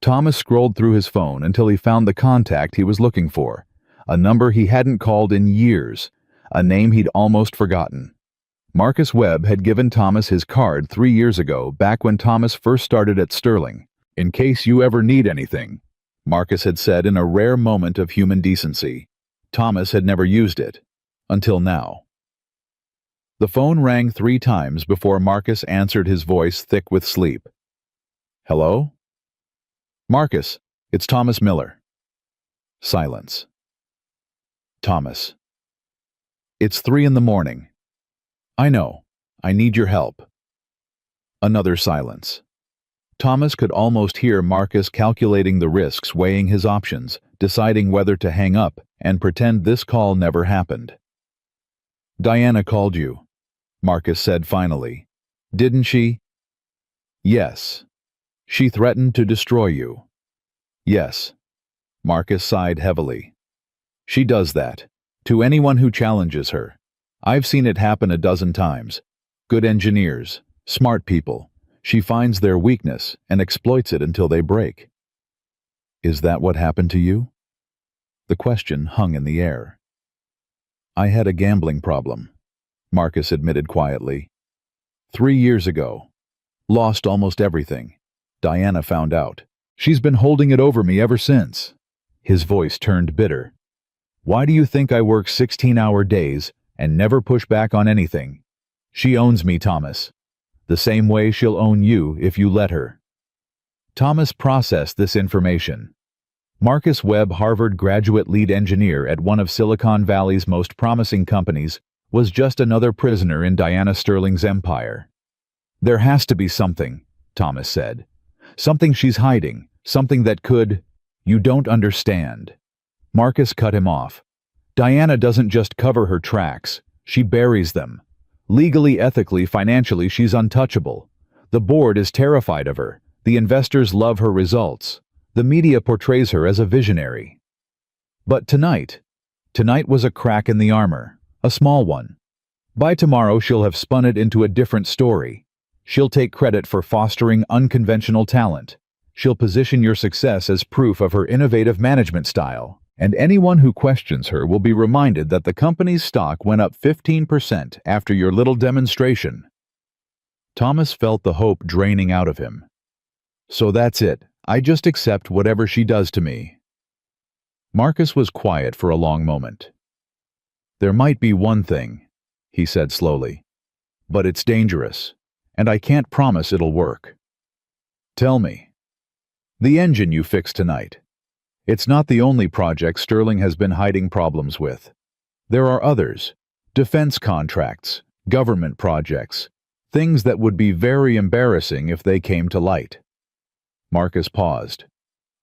Thomas scrolled through his phone until he found the contact he was looking for. A number he hadn't called in years, a name he'd almost forgotten. Marcus Webb had given Thomas his card 3 years ago, back when Thomas first started at Sterling. In case you ever need anything, Marcus had said in a rare moment of human decency. Thomas had never used it, until now. The phone rang 3 times before Marcus answered, his voice thick with sleep. Hello? Marcus, it's Thomas Miller. Silence. Thomas. It's 3 in the morning. I know. I need your help. Another silence. Thomas could almost hear Marcus calculating the risks, weighing his options, deciding whether to hang up and pretend this call never happened. Diana called you, Marcus said finally. Didn't she? Yes. She threatened to destroy you. Yes. Marcus sighed heavily. She does that. To anyone who challenges her. I've seen it happen a dozen times. Good engineers, smart people. She finds their weakness and exploits it until they break. Is that what happened to you? The question hung in the air. I had a gambling problem, Marcus admitted quietly. 3 years ago. Lost almost everything. Diana found out. She's been holding it over me ever since. His voice turned bitter. Why do you think I work 16-hour days and never push back on anything? She owns me, Thomas. The same way she'll own you if you let her. Thomas processed this information. Marcus Webb, Harvard graduate lead engineer at one of Silicon Valley's most promising companies, was just another prisoner in Diana Sterling's empire. There has to be something, Thomas said. Something she's hiding, something that could... You don't understand. Marcus cut him off. Diana doesn't just cover her tracks, she buries them. Legally, ethically, financially, she's untouchable. The board is terrified of her. The investors love her results. The media portrays her as a visionary. But tonight was a crack in the armor, a small one. By tomorrow she'll have spun it into a different story. She'll take credit for fostering unconventional talent. She'll position your success as proof of her innovative management style, and anyone who questions her will be reminded that the company's stock went up 15% after your little demonstration. Thomas felt the hope draining out of him. So that's it. I just accept whatever she does to me. Marcus was quiet for a long moment. There might be one thing, he said slowly, but it's dangerous, and I can't promise it'll work. Tell me. The engine you fixed tonight. It's not the only project Sterling has been hiding problems with. There are others. Defense contracts, government projects, things that would be very embarrassing if they came to light. Marcus paused.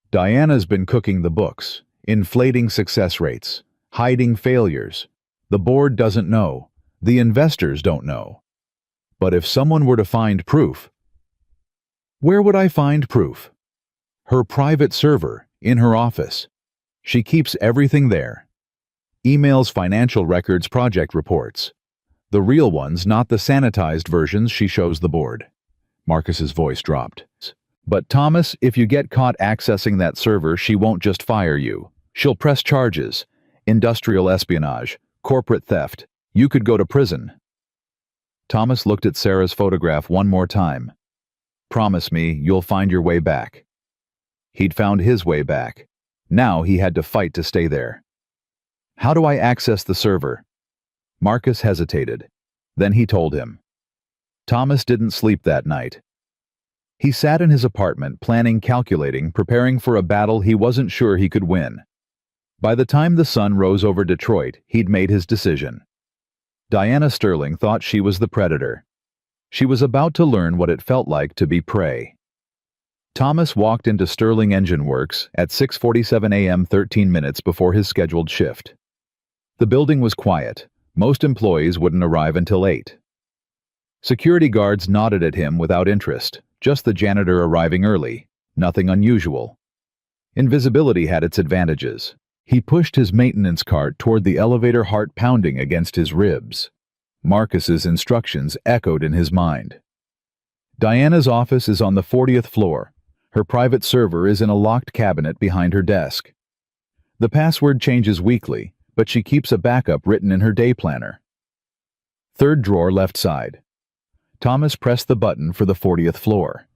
Diana's been cooking the books, inflating success rates, hiding failures. The board doesn't know. The investors don't know. But if someone were to find proof... Where would I find proof? Her private server, in her office. She keeps everything there. Emails, financial records, project reports. The real ones, not the sanitized versions she shows the board. Marcus's voice dropped. But Thomas, if you get caught accessing that server, she won't just fire you. She'll press charges. Industrial espionage, corporate theft. You could go to prison. Thomas looked at Sarah's photograph one more time. Promise me you'll find your way back. He'd found his way back. Now he had to fight to stay there. How do I access the server? Marcus hesitated. Then he told him. Thomas didn't sleep that night. He sat in his apartment, planning, calculating, preparing for a battle he wasn't sure he could win. By the time the sun rose over Detroit, he'd made his decision. Diana Sterling thought she was the predator. She was about to learn what it felt like to be prey. Thomas walked into Sterling Engine Works at 6:47 a.m. 13 minutes before his scheduled shift. The building was quiet. Most employees wouldn't arrive until 8. Security guards nodded at him without interest, just the janitor arriving early, nothing unusual. Invisibility had its advantages. He pushed his maintenance cart toward the elevator, heart pounding against his ribs. Marcus's instructions echoed in his mind. Diana's office is on the 40th floor. Her private server is in a locked cabinet behind her desk. The password changes weekly, but she keeps a backup written in her day planner. Third drawer left side. Thomas pressed the button for the 40th floor.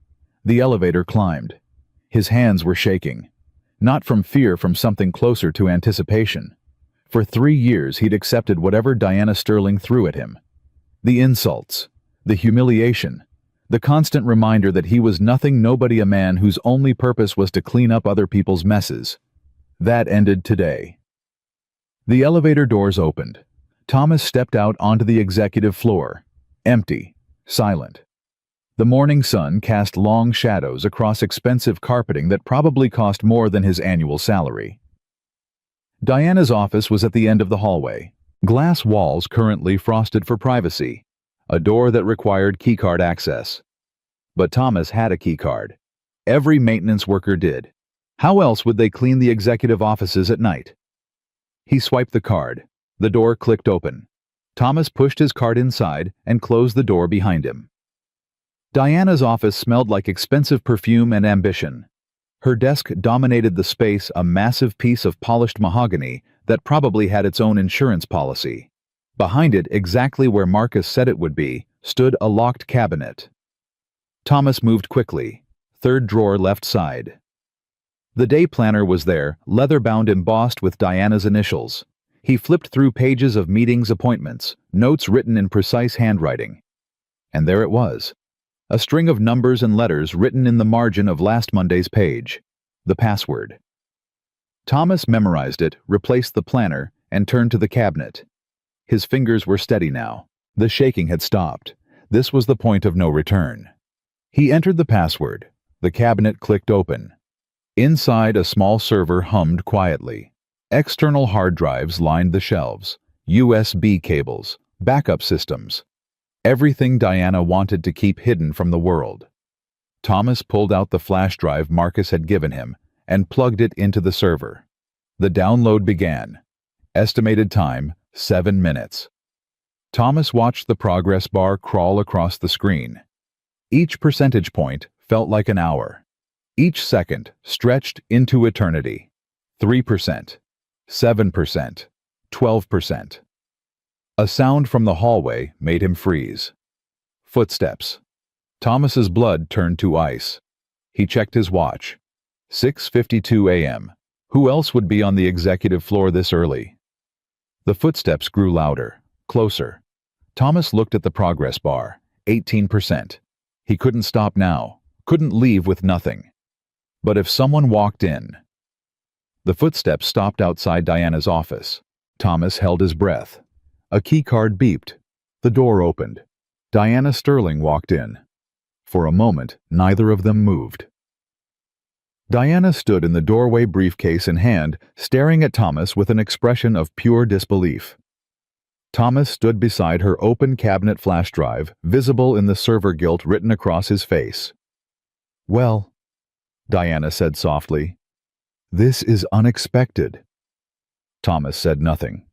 The elevator climbed. His hands were shaking. Not from fear, from something closer to anticipation. For 3 years he'd accepted whatever Diana Sterling threw at him. The insults, the humiliation, the constant reminder that he was nothing, nobody, a man whose only purpose was to clean up other people's messes. That ended today. The elevator doors opened. Thomas stepped out onto the executive floor. Empty. Silent. The morning sun cast long shadows across expensive carpeting that probably cost more than his annual salary. Diana's office was at the end of the hallway. Glass walls currently frosted for privacy. A door that required keycard access. But Thomas had a keycard. Every maintenance worker did. How else would they clean the executive offices at night? He swiped the card. The door clicked open. Thomas pushed his card inside and closed the door behind him. Diana's office smelled like expensive perfume and ambition. Her desk dominated the space, a massive piece of polished mahogany that probably had its own insurance policy. Behind it, exactly where Marcus said it would be, stood a locked cabinet. Thomas moved quickly. Third drawer left side. The day planner was there, leather-bound embossed with Diana's initials. He flipped through pages of meetings appointments, notes written in precise handwriting. And there it was. A string of numbers and letters written in the margin of last Monday's page. The password. Thomas memorized it, replaced the planner, and turned to the cabinet. His fingers were steady now. The shaking had stopped. This was the point of no return. He entered the password. The cabinet clicked open. Inside, a small server hummed quietly. External hard drives lined the shelves. USB cables. Backup systems. Everything Diana wanted to keep hidden from the world. Thomas pulled out the flash drive Marcus had given him and plugged it into the server. The download began. Estimated time, 7 minutes. Thomas watched the progress bar crawl across the screen. Each percentage point felt like an hour. Each second stretched into eternity. 3%, 7%, 12%. A sound from the hallway made him freeze. Footsteps. Thomas's blood turned to ice. He checked his watch. 6:52 a.m. Who else would be on the executive floor this early? The footsteps grew louder, closer. Thomas looked at the progress bar. 18%. He couldn't stop now, couldn't leave with nothing. But if someone walked in... The footsteps stopped outside Diana's office. Thomas held his breath. A keycard beeped. The door opened. Diana Sterling walked in. For a moment, neither of them moved. Diana stood in the doorway, briefcase in hand, staring at Thomas with an expression of pure disbelief. Thomas stood beside her open cabinet flash drive, visible in the server guilt written across his face. "Well," Diana said softly, "this is unexpected." Thomas said nothing.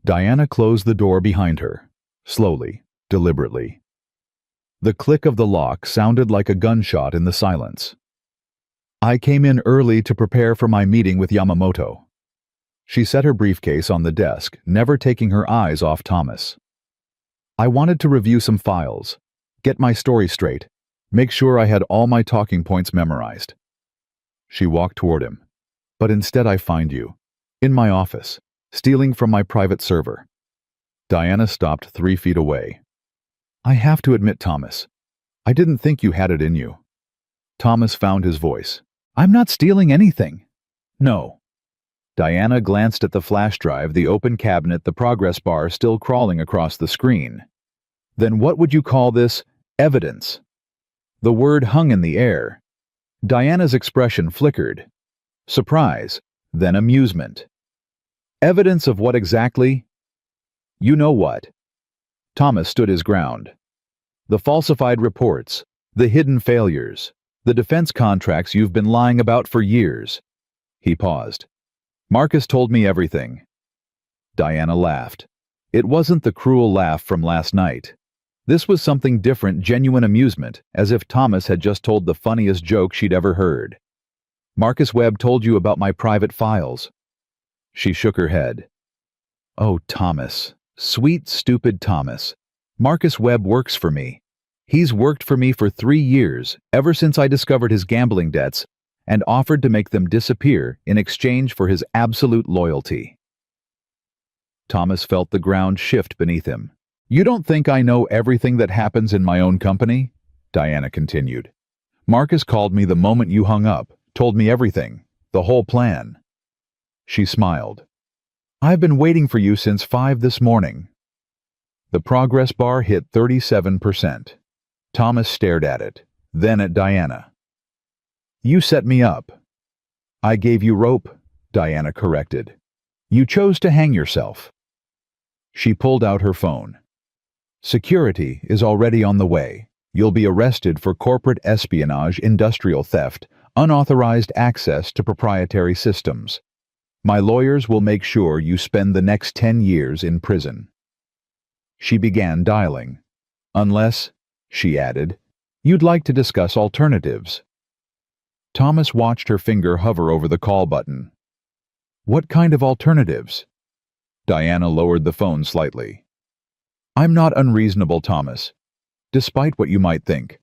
Diana closed the door behind her, slowly, deliberately. The click of the lock sounded like a gunshot in the silence. "I came in early to prepare for my meeting with Yamamoto." She set her briefcase on the desk, never taking her eyes off Thomas. "I wanted to review some files, get my story straight, make sure I had all my talking points memorized." She walked toward him. "But instead I find you, in my office, stealing from my private server." Diana stopped 3 feet away. "I have to admit, Thomas, I didn't think you had it in you." Thomas found his voice. "I'm not stealing anything." "No." Diana glanced at the flash drive, the open cabinet, the progress bar still crawling across the screen. "Then what would you call this evidence?" The word hung in the air. Diana's expression flickered. Surprise, then amusement. "Evidence of what exactly?" "You know what." Thomas stood his ground. "The falsified reports, the hidden failures, the defense contracts you've been lying about for years." He paused. "Marcus told me everything." Diana laughed. It wasn't the cruel laugh from last night. This was something different, genuine amusement, as if Thomas had just told the funniest joke she'd ever heard. "Marcus Webb told you about my private files." She shook her head. "Oh, Thomas. Sweet, stupid Thomas. Marcus Webb works for me. He's worked for me for 3 years, ever since I discovered his gambling debts, and offered to make them disappear in exchange for his absolute loyalty." Thomas felt the ground shift beneath him. "You don't think I know everything that happens in my own company?" Diana continued. "Marcus called me the moment you hung up, told me everything, the whole plan." She smiled. I've been waiting for you since 5 this morning. The progress bar hit 37%. Thomas stared at it, then at Diana. You set me up. I gave you rope, Diana corrected. You chose to hang yourself. She pulled out her phone. Security is already on the way. You'll be arrested for corporate espionage, industrial theft, unauthorized access to proprietary systems. My lawyers will make sure you spend the next 10 years in prison. She began dialing. Unless, she added, you'd like to discuss alternatives. Thomas watched her finger hover over the call button. What kind of alternatives? Diana lowered the phone slightly. I'm not unreasonable, Thomas. Despite what you might think.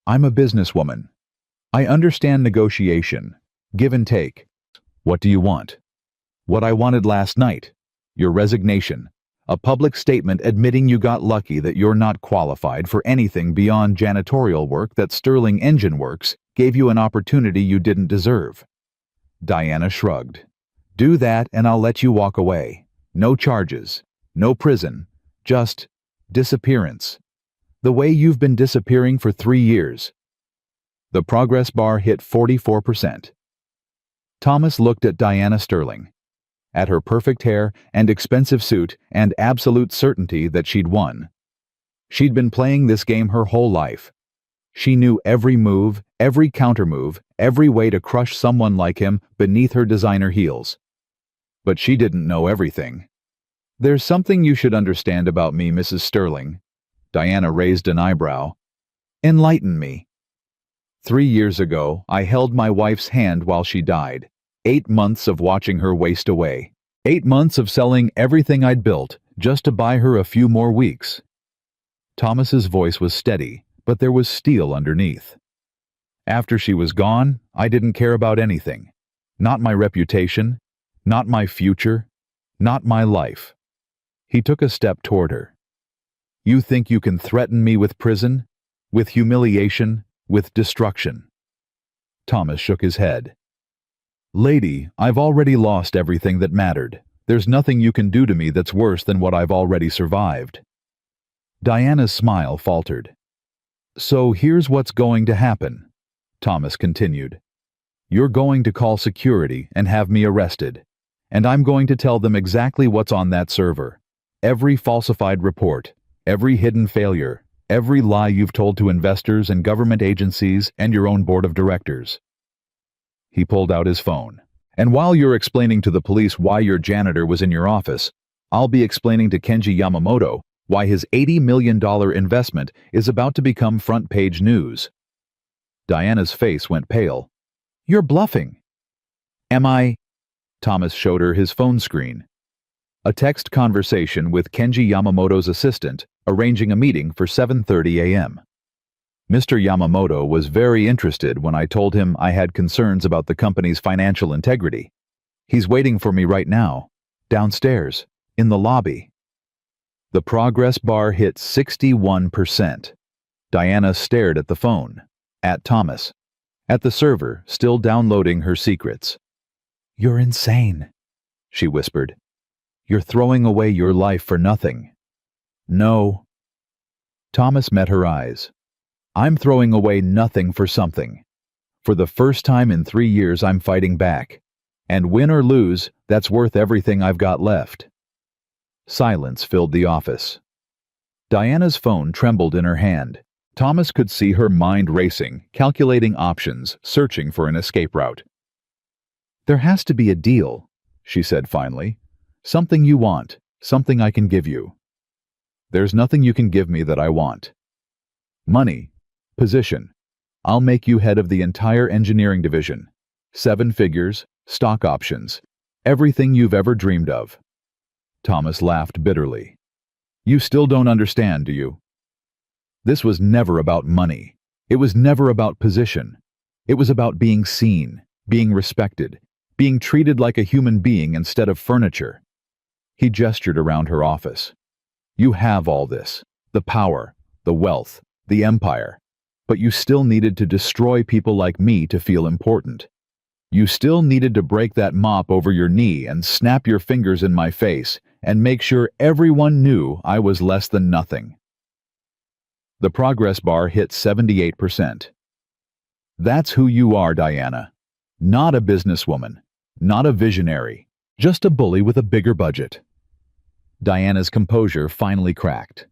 I'm a businesswoman. I understand negotiation, give and take. What do you want? What I wanted last night. Your resignation. A public statement admitting you got lucky that you're not qualified for anything beyond janitorial work, that Sterling Engine Works gave you an opportunity you didn't deserve. Diana shrugged. Do that and I'll let you walk away. No charges. No prison. Just disappearance. The way you've been disappearing for 3 years. The progress bar hit 44%. Thomas looked at Diana Sterling, at her perfect hair and expensive suit and absolute certainty that she'd won. She'd been playing this game her whole life. She knew every move, every countermove, every way to crush someone like him beneath her designer heels. But she didn't know everything. There's something you should understand about me, Mrs. Sterling. Diana raised an eyebrow. Enlighten me. 3 years ago, I held my wife's hand while she died. 8 months of watching her waste away. 8 months of selling everything I'd built just to buy her a few more weeks. Thomas's voice was steady, but there was steel underneath. After she was gone, I didn't care about anything. Not my reputation, not my future, not my life. He took a step toward her. You think you can threaten me with prison, with humiliation, with destruction? Thomas shook his head. Lady, I've already lost everything that mattered. There's nothing you can do to me that's worse than what I've already survived. Diana's smile faltered. So here's what's going to happen, Thomas continued. You're going to call security and have me arrested, and I'm going to tell them exactly what's on that server. Every falsified report, every hidden failure, every lie you've told to investors and government agencies and your own board of directors. He pulled out his phone. And while you're explaining to the police why your janitor was in your office, I'll be explaining to Kenji Yamamoto why his $80 million investment is about to become front-page news. Diana's face went pale. You're bluffing. Am I? Thomas showed her his phone screen. A text conversation with Kenji Yamamoto's assistant, arranging a meeting for 7:30 a.m. Mr. Yamamoto was very interested when I told him I had concerns about the company's financial integrity. He's waiting for me right now, downstairs, in the lobby. The progress bar hit 61%. Diana stared at the phone, at Thomas, at the server still downloading her secrets. You're insane, she whispered. You're throwing away your life for nothing. No. Thomas met her eyes. I'm throwing away nothing for something. For the first time in 3 years, I'm fighting back. And win or lose, that's worth everything I've got left. Silence filled the office. Diana's phone trembled in her hand. Thomas could see her mind racing, calculating options, searching for an escape route. There has to be a deal, she said finally. Something you want, something I can give you. There's nothing you can give me that I want. Money, position. I'll make you head of the entire engineering division. 7 figures, stock options, everything you've ever dreamed of. Thomas laughed bitterly. You still don't understand, do you? This was never about money. It was never about position. It was about being seen, being respected, being treated like a human being instead of furniture. He gestured around her office. You have all this, the power, the wealth, the empire, but you still needed to destroy people like me to feel important. You still needed to break that mop over your knee and snap your fingers in my face and make sure everyone knew I was less than nothing. The progress bar hit 78%. That's who you are, Diana. Not a businesswoman, not a visionary, just a bully with a bigger budget. Diana's composure finally cracked.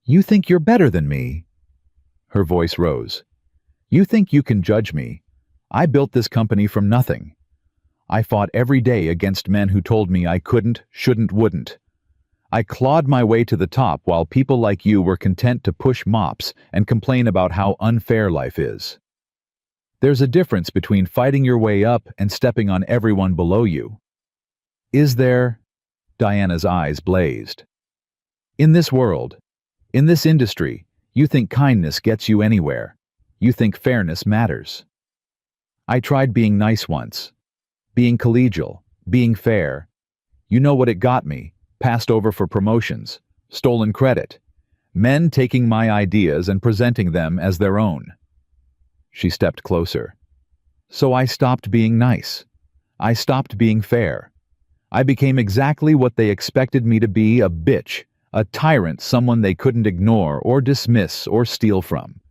You think you're better than me? Her voice rose. You think you can judge me? I built this company from nothing. I fought every day against men who told me I couldn't, shouldn't, wouldn't. I clawed my way to the top while people like you were content to push mops and complain about how unfair life is. There's a difference between fighting your way up and stepping on everyone below you. Is there? Diana's eyes blazed. In this world, in this industry, you think kindness gets you anywhere. You think fairness matters. I tried being nice once, being collegial, being fair. You know what it got me? Passed over for promotions, stolen credit, men taking my ideas and presenting them as their own. She stepped closer. So I stopped being nice. I stopped being fair. I became exactly what they expected me to be, a bitch, a tyrant, someone they couldn't ignore or dismiss or steal from.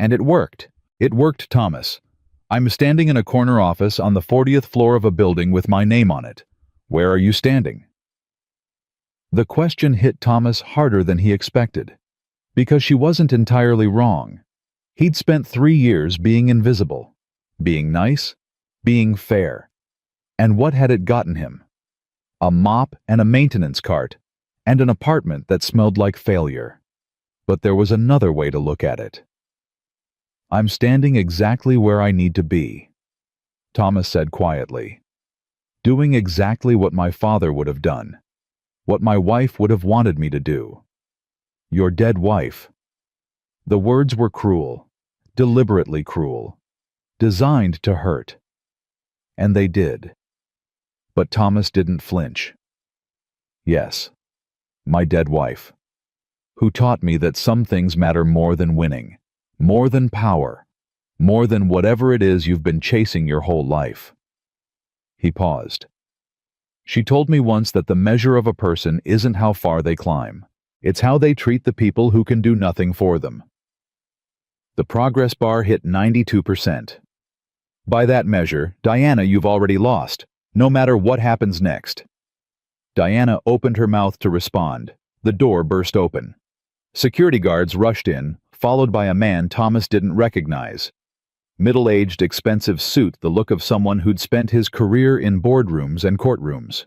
And it worked. It worked, Thomas. I'm standing in a corner office on the 40th floor of a building with my name on it. Where are you standing? The question hit Thomas harder than he expected, because she wasn't entirely wrong. He'd spent 3 years being invisible, being nice, being fair. And what had it gotten him? A mop and a maintenance cart, and an apartment that smelled like failure. But there was another way to look at it. I'm standing exactly where I need to be, Thomas said quietly. Doing exactly what my father would have done, what my wife would have wanted me to do. Your dead wife. The words were cruel, deliberately cruel, designed to hurt. And they did. But Thomas didn't flinch. Yes, my dead wife, who taught me that some things matter more than winning, more than power, more than whatever it is you've been chasing your whole life. He paused. She told me once that the measure of a person isn't how far they climb. It's how they treat the people who can do nothing for them. The progress bar hit 92%. By that measure, Diana, you've already lost, no matter what happens next. Diana opened her mouth to respond. The door burst open. Security guards rushed in, followed by a man Thomas didn't recognize. Middle-aged, expensive suit, the look of someone who'd spent his career in boardrooms and courtrooms.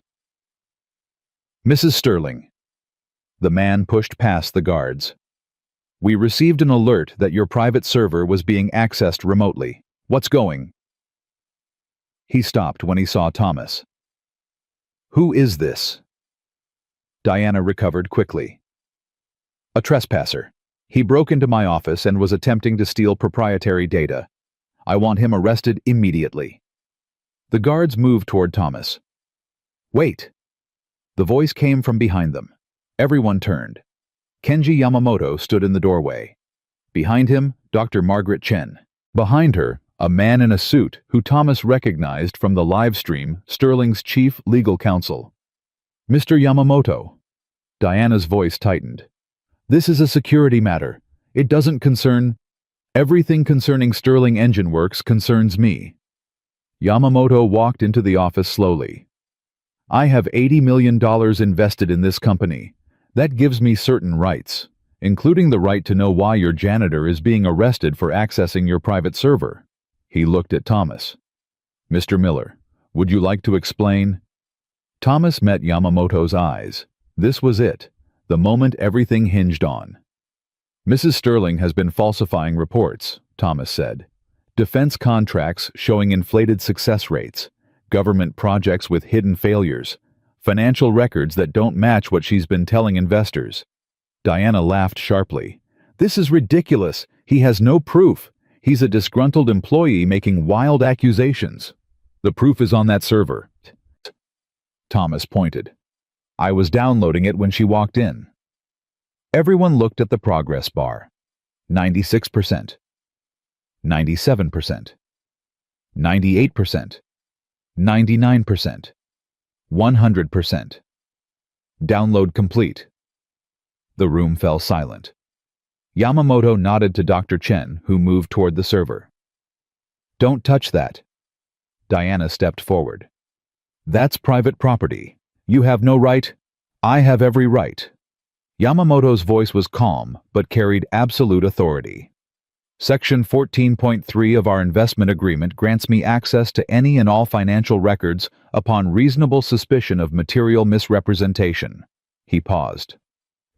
Mrs. Sterling. The man pushed past the guards. We received an alert that your private server was being accessed remotely. What's going? He stopped when he saw Thomas. Who is this? Diana recovered quickly. A trespasser. He broke into my office and was attempting to steal proprietary data. I want him arrested immediately. The guards moved toward Thomas. Wait! The voice came from behind them. Everyone turned. Kenji Yamamoto stood in the doorway. Behind him, Dr. Margaret Chen. Behind her, a man in a suit who Thomas recognized from the live stream, Sterling's chief legal counsel. Mr. Yamamoto. Diana's voice tightened. This is a security matter. It doesn't concern... Everything concerning Sterling Engine Works concerns me. Yamamoto walked into the office slowly. I have $80 million invested in this company. That gives me certain rights, including the right to know why your janitor is being arrested for accessing your private server. He looked at Thomas. Mr. Miller, would you like to explain? Thomas met Yamamoto's eyes. This was it, the moment everything hinged on. Mrs. Sterling has been falsifying reports, Thomas said. Defense contracts showing inflated success rates, government projects with hidden failures, financial records that don't match what she's been telling investors. Diana laughed sharply. This is ridiculous. He has no proof. He's a disgruntled employee making wild accusations. The proof is on that server. Thomas pointed. I was downloading it when she walked in. Everyone looked at the progress bar. 96%. 97%. 98%. 99%. 100%. Download complete. The room fell silent. Yamamoto nodded to Dr. Chen, who moved toward the server. Don't touch that. Diana stepped forward. That's private property. You have no right. I have every right. Yamamoto's voice was calm, but carried absolute authority. Section 14.3 of our investment agreement grants me access to any and all financial records upon reasonable suspicion of material misrepresentation. He paused.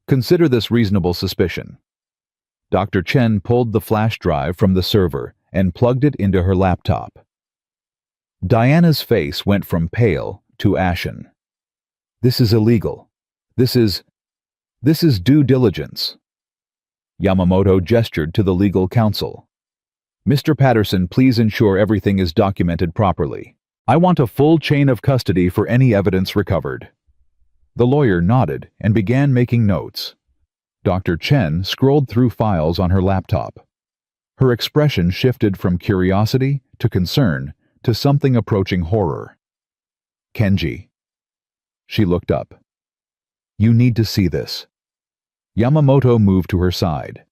Consider this reasonable suspicion. Dr. Chen pulled the flash drive from the server and plugged it into her laptop. Diana's face went from pale to ashen. This is illegal. This is due diligence. Yamamoto gestured to the legal counsel. Mr. Patterson, please ensure everything is documented properly. I want a full chain of custody for any evidence recovered. The lawyer nodded and began making notes. Dr. Chen scrolled through files on her laptop. Her expression shifted from curiosity to concern to something approaching horror. Kenji. She looked up. You need to see this. Yamamoto moved to her side.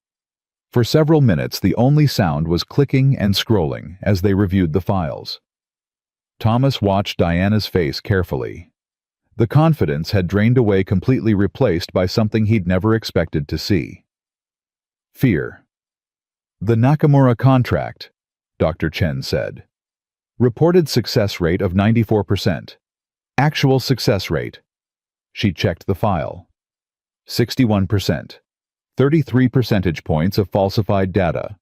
For several minutes, the only sound was clicking and scrolling as they reviewed the files. Thomas watched Diana's face carefully. The confidence had drained away, completely replaced by something he'd never expected to see. Fear. The Nakamura contract, Dr. Chen said. Reported success rate of 94%. Actual success rate. She checked the file. 61%. 33 percentage points of falsified data.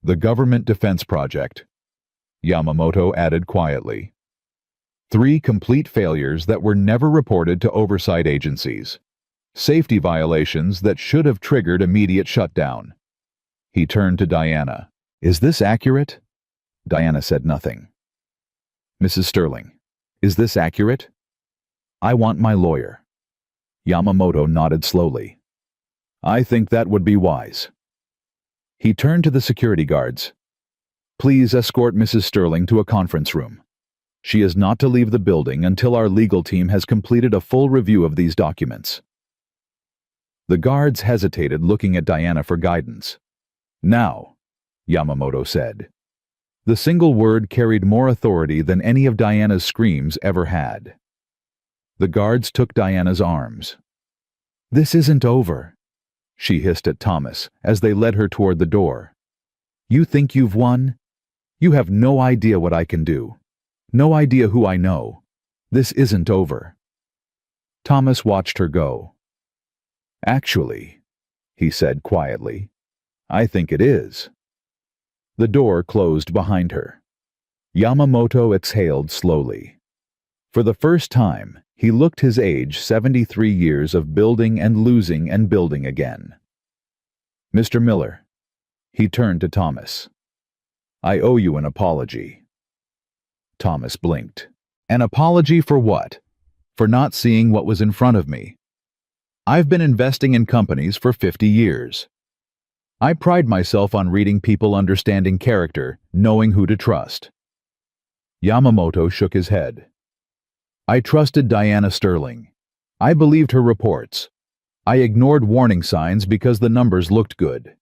The government defense project, Yamamoto added quietly. 3 complete failures that were never reported to oversight agencies. Safety violations that should have triggered immediate shutdown. He turned to Diana. Is this accurate? Diana said nothing. Mrs. Sterling, is this accurate? I want my lawyer. Yamamoto nodded slowly. I think that would be wise. He turned to the security guards. Please escort Mrs. Sterling to a conference room. She is not to leave the building until our legal team has completed a full review of these documents. The guards hesitated, looking at Diana for guidance. Now, Yamamoto said. The single word carried more authority than any of Diana's screams ever had. The guards took Diana's arms. This isn't over, she hissed at Thomas as they led her toward the door. You think you've won? You have no idea what I can do. No idea who I know. This isn't over. Thomas watched her go. Actually, he said quietly, I think it is. The door closed behind her. Yamamoto exhaled slowly. For the first time, he looked his age, 73 years of building and losing and building again. Mr. Miller. He turned to Thomas. I owe you an apology. Thomas blinked. An apology for what? For not seeing what was in front of me. I've been investing in companies for 50 years. I pride myself on reading people, understanding character, knowing who to trust. Yamamoto shook his head. I trusted Diana Sterling. I believed her reports. I ignored warning signs because the numbers looked good.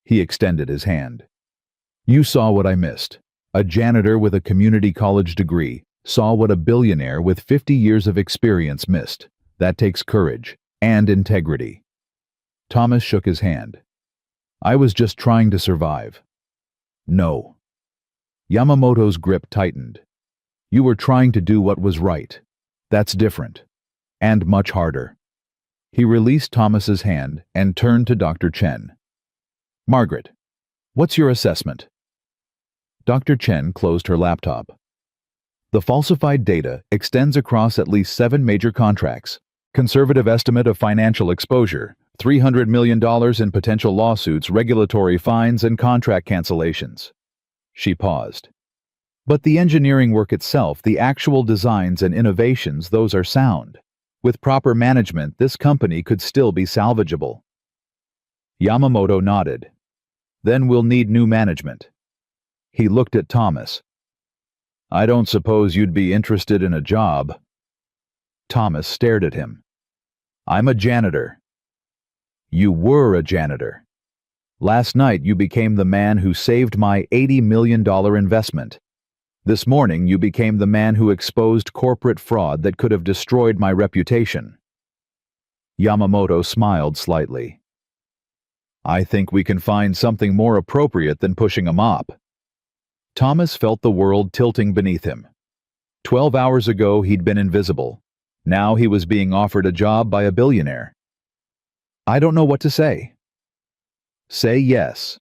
He extended his hand. You saw what I missed. A janitor with a community college degree saw what a billionaire with 50 years of experience missed. That takes courage and integrity. Thomas shook his hand. I was just trying to survive. No. Yamamoto's grip tightened. You were trying to do what was right. That's different. And much harder. He released Thomas's hand and turned to Dr. Chen. Margaret, what's your assessment? Dr. Chen closed her laptop. The falsified data extends across at least 7 major contracts. Conservative estimate of financial exposure, $300 million in potential lawsuits, regulatory fines, and contract cancellations. She paused. But the engineering work itself, the actual designs and innovations, those are sound. With proper management, this company could still be salvageable. Yamamoto nodded. Then we'll need new management. He looked at Thomas. I don't suppose you'd be interested in a job. Thomas stared at him. I'm a janitor. You were a janitor. Last night you became the man who saved my $80 million investment. This morning you became the man who exposed corporate fraud that could have destroyed my reputation. Yamamoto smiled slightly. I think we can find something more appropriate than pushing a mop. Thomas felt the world tilting beneath him. 12 hours ago he'd been invisible. Now he was being offered a job by a billionaire. I don't know what to say. Say yes.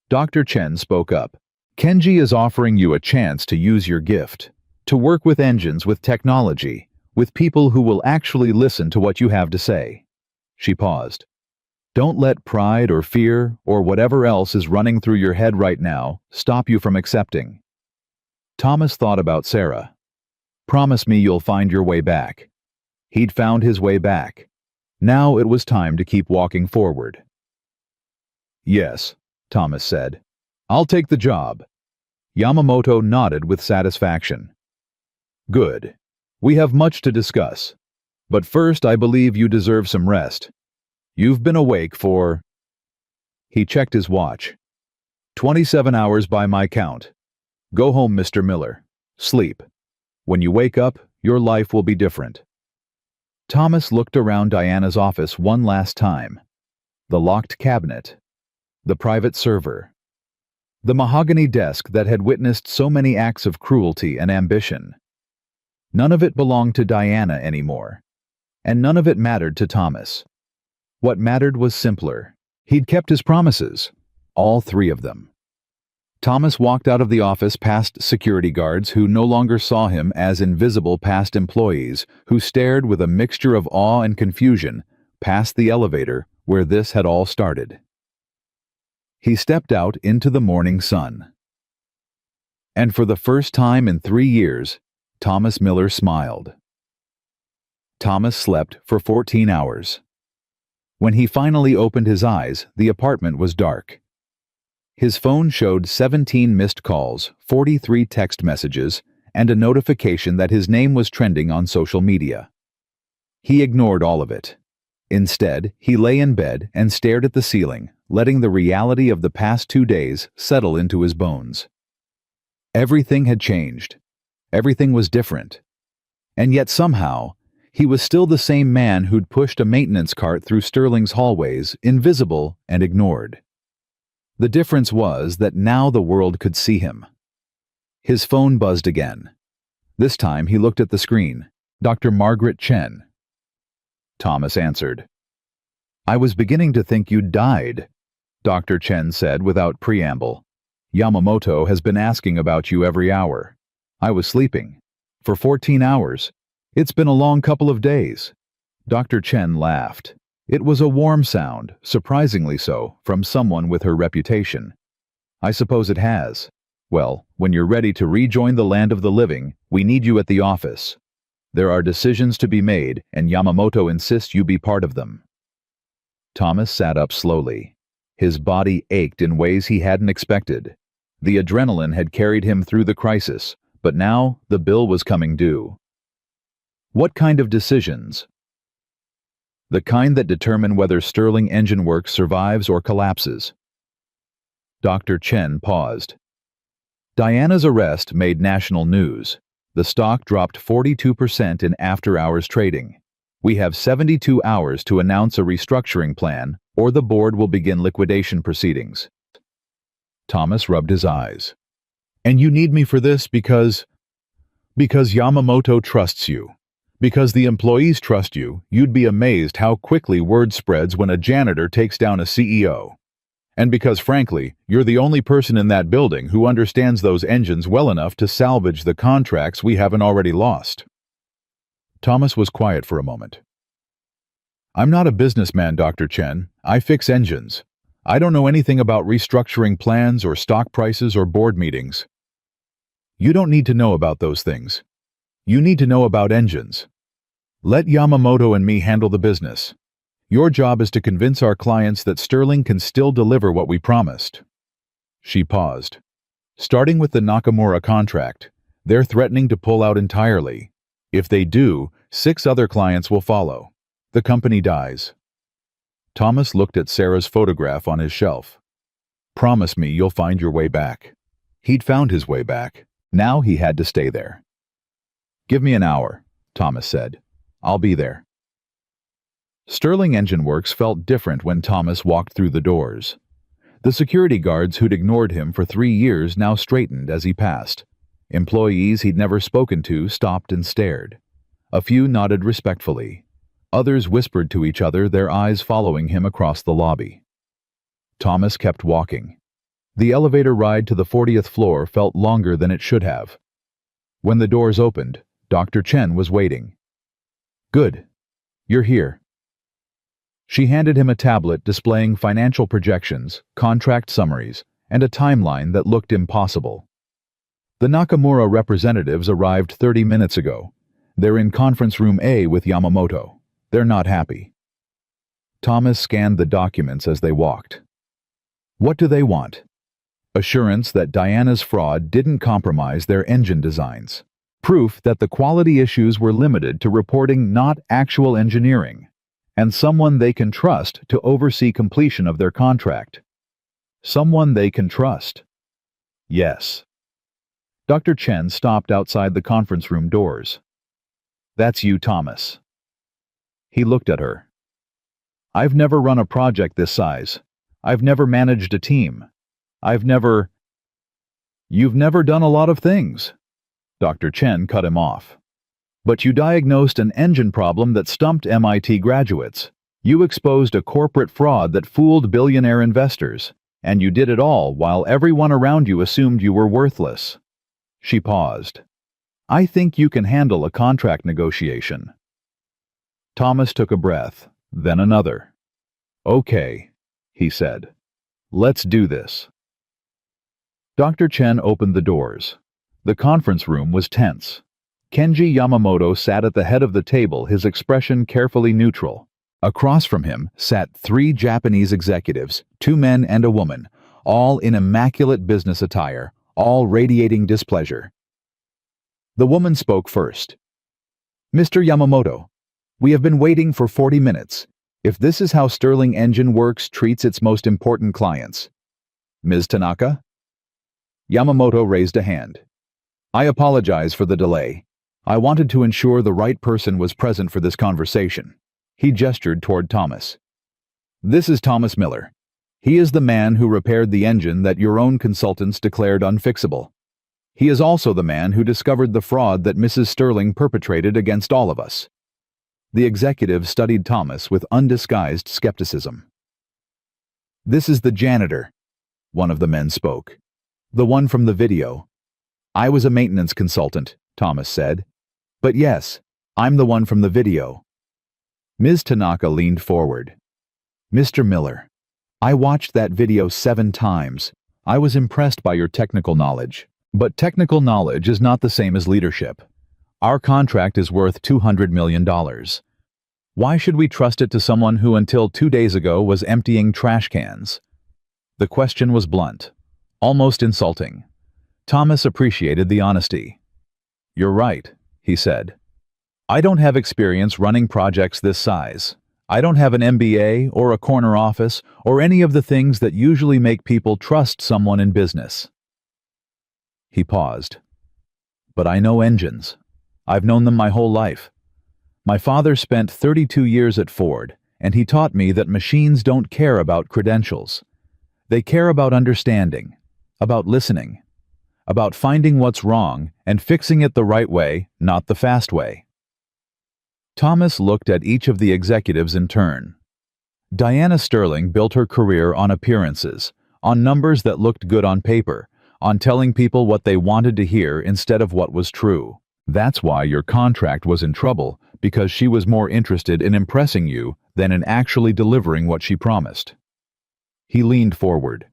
Dr. Chen spoke up. Kenji is offering you a chance to use your gift, to work with engines, with technology, with people who will actually listen to what you have to say. She paused. Don't let pride or fear or whatever else is running through your head right now stop you from accepting. Thomas thought about Sarah. Promise me you'll find your way back. He'd found his way back. Now it was time to keep walking forward. Yes, Thomas said. I'll take the job. Yamamoto nodded with satisfaction. Good. We have much to discuss. But first, I believe you deserve some rest. You've been awake for... He checked his watch. 27 hours by my count. Go home, Mr. Miller. Sleep. When you wake up, your life will be different. Thomas looked around Diana's office one last time. The locked cabinet. The private server. The mahogany desk that had witnessed so many acts of cruelty and ambition. None of it belonged to Diana anymore. And none of it mattered to Thomas. What mattered was simpler. He'd kept his promises. All three of them. Thomas walked out of the office past security guards who no longer saw him as invisible past employees who stared with a mixture of awe and confusion past the elevator where this had all started. He stepped out into the morning sun. And for the first time in 3 years, Thomas Miller smiled. Thomas slept for 14 hours. When he finally opened his eyes, the apartment was dark. His phone showed 17 missed calls, 43 text messages, and a notification that his name was trending on social media. He ignored all of it. Instead, he lay in bed and stared at the ceiling, letting the reality of the past 2 days settle into his bones. Everything had changed. Everything was different. And yet somehow, he was still the same man who'd pushed a maintenance cart through Sterling's hallways, invisible and ignored. The difference was that now the world could see him. His phone buzzed again. This time he looked at the screen. Dr. Margaret Chen. Thomas answered. I was beginning to think you'd died, Dr. Chen said without preamble. Yamamoto has been asking about you every hour. I was sleeping. For 14 hours. It's been a long couple of days. Dr. Chen laughed. It was a warm sound, surprisingly so, from someone with her reputation. I suppose it has. Well, when you're ready to rejoin the land of the living, we need you at the office. There are decisions to be made, and Yamamoto insists you be part of them. Thomas sat up slowly. His body ached in ways he hadn't expected. The adrenaline had carried him through the crisis, but now the bill was coming due. What kind of decisions? The kind that determine whether Sterling Engine Works survives or collapses. Dr. Chen paused. Diana's arrest made national news. The stock dropped 42% in after-hours trading. We have 72 hours to announce a restructuring plan, or the board will begin liquidation proceedings. Thomas rubbed his eyes. And you need me for this because Yamamoto trusts you. Because the employees trust you, you'd be amazed how quickly word spreads when a janitor takes down a CEO. And because, frankly, you're the only person in that building who understands those engines well enough to salvage the contracts we haven't already lost. Thomas was quiet for a moment. I'm not a businessman, Dr. Chen. I fix engines. I don't know anything about restructuring plans or stock prices or board meetings. You don't need to know about those things. You need to know about engines. Let Yamamoto and me handle the business. Your job is to convince our clients that Sterling can still deliver what we promised. She paused. Starting with the Nakamura contract, They're threatening to pull out entirely. If they do, 6 other clients will follow. The company dies. Thomas looked at Sarah's photograph on his shelf. Promise me you'll find your way back. He'd found his way back. Now he had to stay there. Give me an hour, Thomas said. I'll be there. Sterling Engine Works felt different when Thomas walked through the doors. The security guards who'd ignored him for 3 years now straightened as he passed. Employees he'd never spoken to stopped and stared. A few nodded respectfully. Others whispered to each other, their eyes following him across the lobby. Thomas kept walking. The elevator ride to the 40th floor felt longer than it should have. When the doors opened, Dr. Chen was waiting. Good. You're here. She handed him a tablet displaying financial projections, contract summaries, and a timeline that looked impossible. The Nakamura representatives arrived 30 minutes ago. They're in conference room A with Yamamoto. They're not happy. Thomas scanned the documents as they walked. What do they want? Assurance that Diana's fraud didn't compromise their engine designs. Proof that the quality issues were limited to reporting, not actual engineering. And someone they can trust to oversee completion of their contract. Someone they can trust. Yes. Dr. Chen stopped outside the conference room doors. That's you, Thomas. He looked at her. I've never run a project this size. I've never managed a team. You've never done a lot of things. Dr. Chen cut him off. But you diagnosed an engine problem that stumped MIT graduates. You exposed a corporate fraud that fooled billionaire investors. And you did it all while everyone around you assumed you were worthless. She paused. I think you can handle a contract negotiation. Thomas took a breath, then another. Okay, he said. Let's do this. Dr. Chen opened the doors. The conference room was tense. Kenji Yamamoto sat at the head of the table, his expression carefully neutral. Across from him sat 3 Japanese executives, 2 men and a woman, all in immaculate business attire, all radiating displeasure. The woman spoke first. Mr. Yamamoto, we have been waiting for 40 minutes. If this is how Sterling Engine Works treats its most important clients. Ms. Tanaka? Yamamoto raised a hand. I apologize for the delay. I wanted to ensure the right person was present for this conversation. He gestured toward Thomas. This is Thomas Miller. He is the man who repaired the engine that your own consultants declared unfixable. He is also the man who discovered the fraud that Mrs. Sterling perpetrated against all of us. The executive studied Thomas with undisguised skepticism. This is the janitor, one of the men spoke. The one from the video. I was a maintenance consultant, Thomas said. But yes, I'm the one from the video. Ms. Tanaka leaned forward. Mr. Miller, I watched that video 7 times. I was impressed by your technical knowledge. But technical knowledge is not the same as leadership. Our contract is worth $200 million. Why should we trust it to someone who until 2 days ago was emptying trash cans? The question was blunt, almost insulting. Thomas appreciated the honesty. You're right, he said. I don't have experience running projects this size. I don't have an MBA or a corner office or any of the things that usually make people trust someone in business. He paused. But I know engines. I've known them my whole life. My father spent 32 years at Ford, and he taught me that machines don't care about credentials. They care about understanding, about listening, about finding what's wrong and fixing it the right way, not the fast way. Thomas looked at each of the executives in turn. Diana Sterling built her career on appearances, on numbers that looked good on paper, on telling people what they wanted to hear instead of what was true. That's why your contract was in trouble, because she was more interested in impressing you than in actually delivering what she promised. He leaned forward.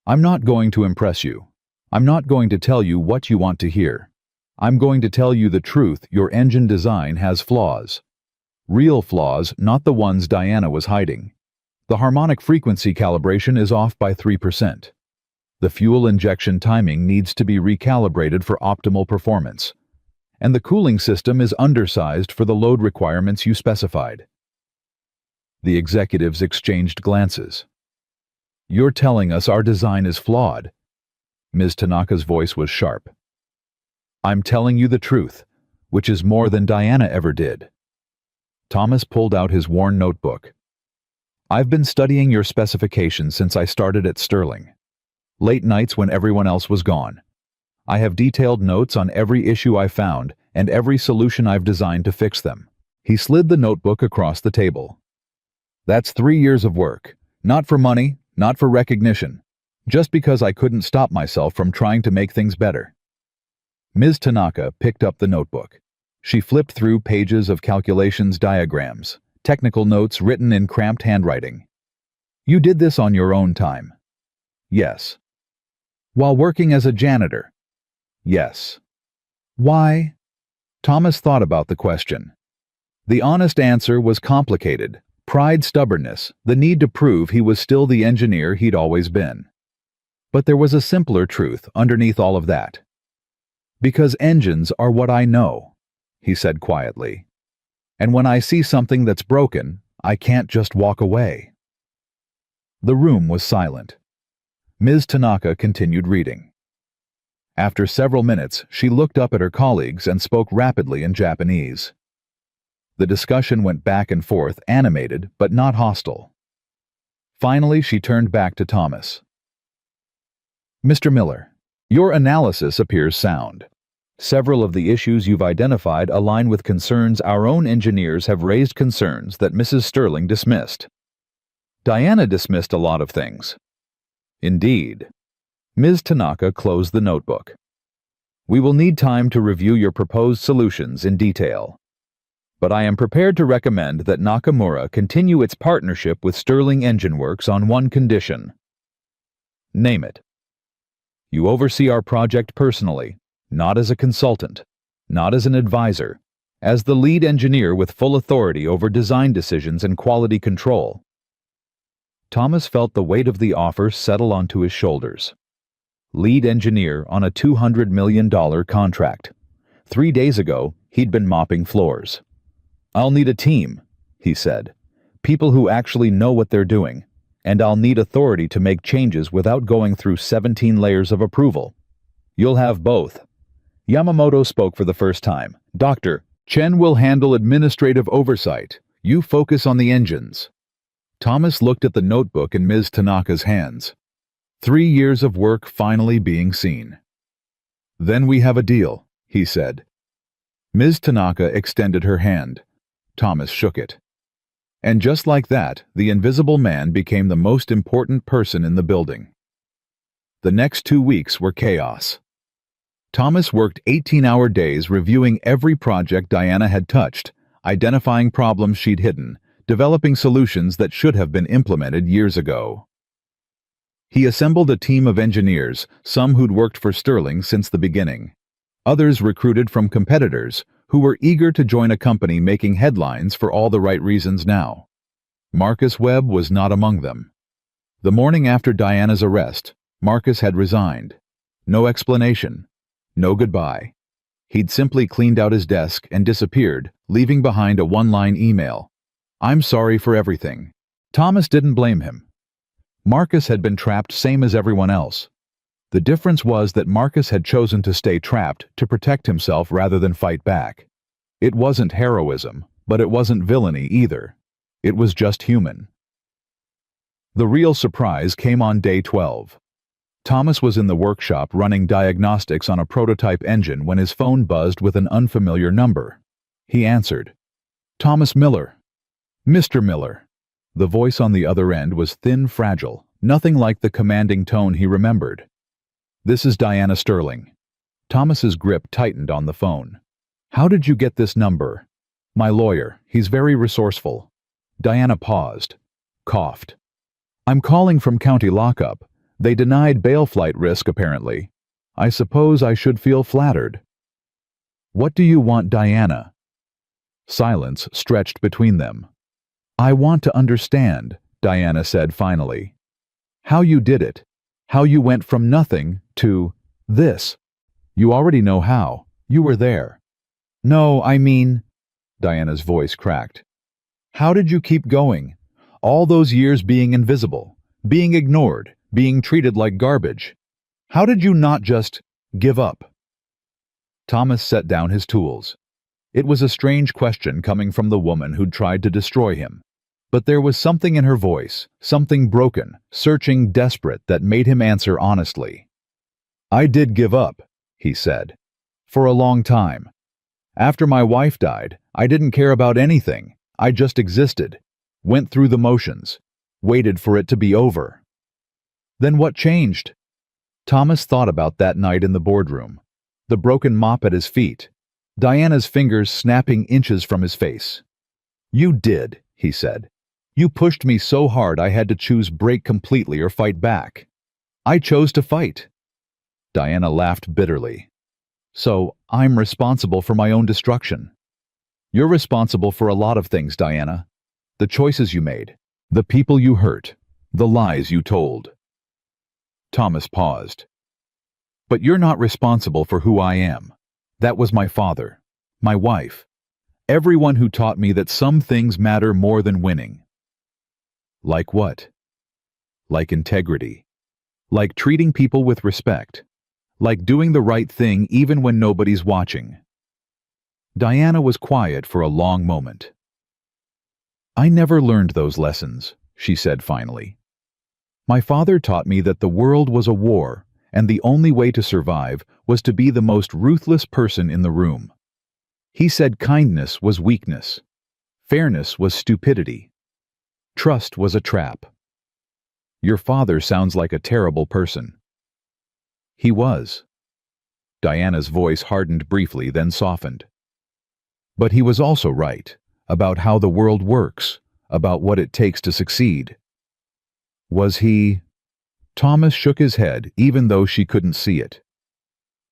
I'm not going to impress you. I'm not going to tell you what you want to hear. I'm going to tell you the truth. Your engine design has flaws. Real flaws, not the ones Diana was hiding. The harmonic frequency calibration is off by 3%. The fuel injection timing needs to be recalibrated for optimal performance, and the cooling system is undersized for the load requirements you specified. The executives exchanged glances. You're telling us our design is flawed? Ms. Tanaka's voice was sharp. I'm telling you the truth, which is more than Diana ever did. Thomas pulled out his worn notebook. I've been studying your specifications since I started at Sterling. Late nights when everyone else was gone. I have detailed notes on every issue I found and every solution I've designed to fix them. He slid the notebook across the table. That's 3 years of work. Not for money, not for recognition. Just because I couldn't stop myself from trying to make things better. Ms. Tanaka picked up the notebook. She flipped through pages of calculations, diagrams, technical notes written in cramped handwriting. You did this on your own time? Yes. While working as a janitor? Yes. Why? Thomas thought about the question. The honest answer was complicated. Pride, stubbornness, the need to prove he was still the engineer he'd always been. But there was a simpler truth underneath all of that. Because engines are what I know, he said quietly. And when I see something that's broken, I can't just walk away. The room was silent. Ms. Tanaka continued reading. After several minutes, she looked up at her colleagues and spoke rapidly in Japanese. The discussion went back and forth, animated but not hostile. Finally, she turned back to Thomas. Mr. Miller, your analysis appears sound. Several of the issues you've identified align with concerns our own engineers have raised, concerns that Mrs. Sterling dismissed. Diana dismissed a lot of things. Indeed. Ms. Tanaka closed the notebook. We will need time to review your proposed solutions in detail. But I am prepared to recommend that Nakamura continue its partnership with Sterling Engine Works on one condition. Name it. You oversee our project personally, not as a consultant, not as an advisor, as the lead engineer with full authority over design decisions and quality control. Thomas felt the weight of the offer settle onto his shoulders. Lead engineer on a $200 million contract. 3 days ago, he'd been mopping floors. I'll need a team, he said. People who actually know what they're doing. And I'll need authority to make changes without going through 17 layers of approval. You'll have both. Yamamoto spoke for the first time. Dr. Chen will handle administrative oversight. You focus on the engines. Thomas looked at the notebook in Ms. Tanaka's hands. 3 years of work finally being seen. Then we have a deal, he said. Ms. Tanaka extended her hand. Thomas shook it. And just like that, the Invisible Man became the most important person in the building. The next 2 weeks were chaos. Thomas worked 18-hour days reviewing every project Diana had touched, identifying problems she'd hidden, developing solutions that should have been implemented years ago. He assembled a team of engineers, some who'd worked for Sterling since the beginning. Others recruited from competitors, who were eager to join a company making headlines for all the right reasons now. Marcus Webb was not among them. The morning after Diana's arrest, Marcus had resigned. No explanation. No goodbye. He'd simply cleaned out his desk and disappeared, leaving behind a one-line email. I'm sorry for everything. Thomas didn't blame him. Marcus had been trapped same as everyone else. The difference was that Marcus had chosen to stay trapped to protect himself rather than fight back. It wasn't heroism, but it wasn't villainy either. It was just human. The real surprise came on day 12. Thomas was in the workshop running diagnostics on a prototype engine when his phone buzzed with an unfamiliar number. He answered. Thomas Miller. Mr. Miller. The voice on the other end was thin, fragile, nothing like the commanding tone he remembered. This is Diana Sterling. Thomas's grip tightened on the phone. How did you get this number? My lawyer. He's very resourceful. Diana paused, coughed. I'm calling from county lockup. They denied bail flight risk, apparently. I suppose I should feel flattered. What do you want, Diana? Silence stretched between them. I want to understand, Diana said finally. How you did it. How you went from nothing to this. You already know how. You were there. No, I mean, Diana's voice cracked. How did you keep going? All those years being invisible, being ignored, being treated like garbage. How did you not just give up? Thomas set down his tools. It was a strange question coming from the woman who'd tried to destroy him. But there was something in her voice, something broken, searching, desperate, that made him answer honestly. I did give up, he said. For a long time. After my wife died, I didn't care about anything. I just existed, went through the motions, waited for it to be over. Then what changed? Thomas thought about that night in the boardroom, the broken mop at his feet, Diana's fingers snapping inches from his face. You did, he said. You pushed me so hard I had to choose break completely or fight back. I chose to fight. Diana laughed bitterly. So, I'm responsible for my own destruction. You're responsible for a lot of things, Diana. The choices you made, the people you hurt, the lies you told. Thomas paused. But you're not responsible for who I am. That was my father, my wife, everyone who taught me that some things matter more than winning. Like what? Like integrity. Like treating people with respect. Like doing the right thing even when nobody's watching. Diana was quiet for a long moment. I never learned those lessons, she said finally. My father taught me that the world was a war, and the only way to survive was to be the most ruthless person in the room. He said kindness was weakness. Fairness was stupidity. Trust was a trap. Your father sounds like a terrible person. He was. Diana's voice hardened briefly, then softened. But he was also right, about how the world works, about what it takes to succeed. Was he? Thomas shook his head, even though she couldn't see it.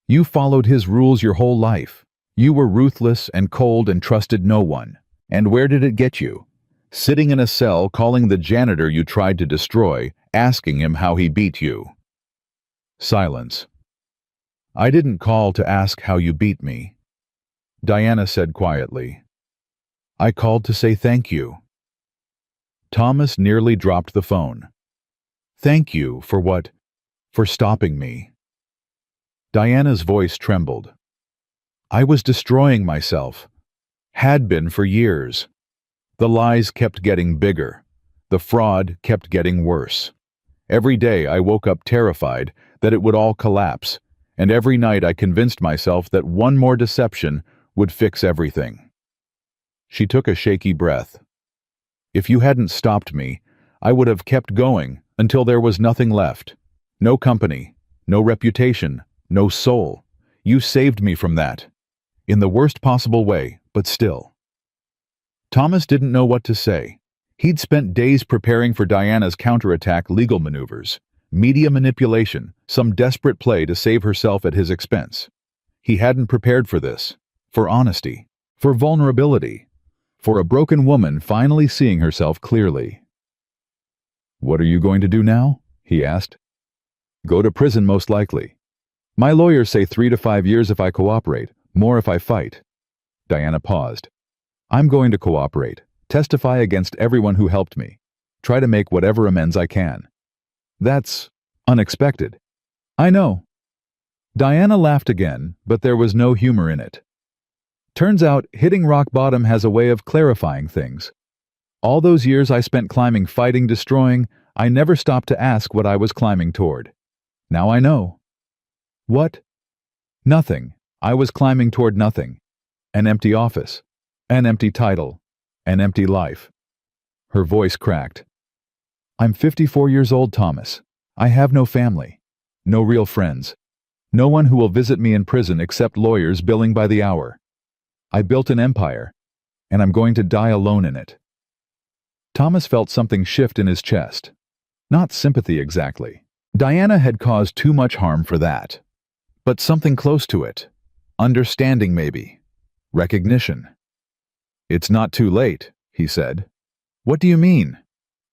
You followed his rules your whole life. You were ruthless and cold and trusted no one. And where did it get you? Sitting in a cell, calling the janitor you tried to destroy, asking him how he beat you. Silence. I didn't call to ask how you beat me, Diana said quietly. I called to say thank you. Thomas nearly dropped the phone. Thank you for what? For stopping me. Diana's voice trembled. I was destroying myself. Had been for years. The lies kept getting bigger. The fraud kept getting worse. Every day I woke up terrified that it would all collapse, and every night I convinced myself that one more deception would fix everything. She took a shaky breath. If you hadn't stopped me, I would have kept going until there was nothing left. No company, no reputation, no soul. You saved me from that. In the worst possible way, but still. Thomas didn't know what to say. He'd spent days preparing for Diana's counterattack legal maneuvers, media manipulation, some desperate play to save herself at his expense. He hadn't prepared for this, for honesty, for vulnerability, for a broken woman finally seeing herself clearly. What are you going to do now? He asked. Go to prison most likely. My lawyers say 3 to 5 years if I cooperate, more if I fight. Diana paused. I'm going to cooperate, testify against everyone who helped me, try to make whatever amends I can. That's unexpected. I know. Diana laughed again, but there was no humor in it. Turns out hitting rock bottom has a way of clarifying things. All those years I spent climbing, fighting, destroying, I never stopped to ask what I was climbing toward. Now I know. What? Nothing. I was climbing toward nothing. An empty office. An empty title. An empty life. Her voice cracked. I'm 54 years old, Thomas. I have no family. No real friends. No one who will visit me in prison except lawyers billing by the hour. I built an empire, and I'm going to die alone in it. Thomas felt something shift in his chest. Not sympathy exactly. Diana had caused too much harm for that. But something close to it. Understanding maybe. Recognition. It's not too late, he said. What do you mean?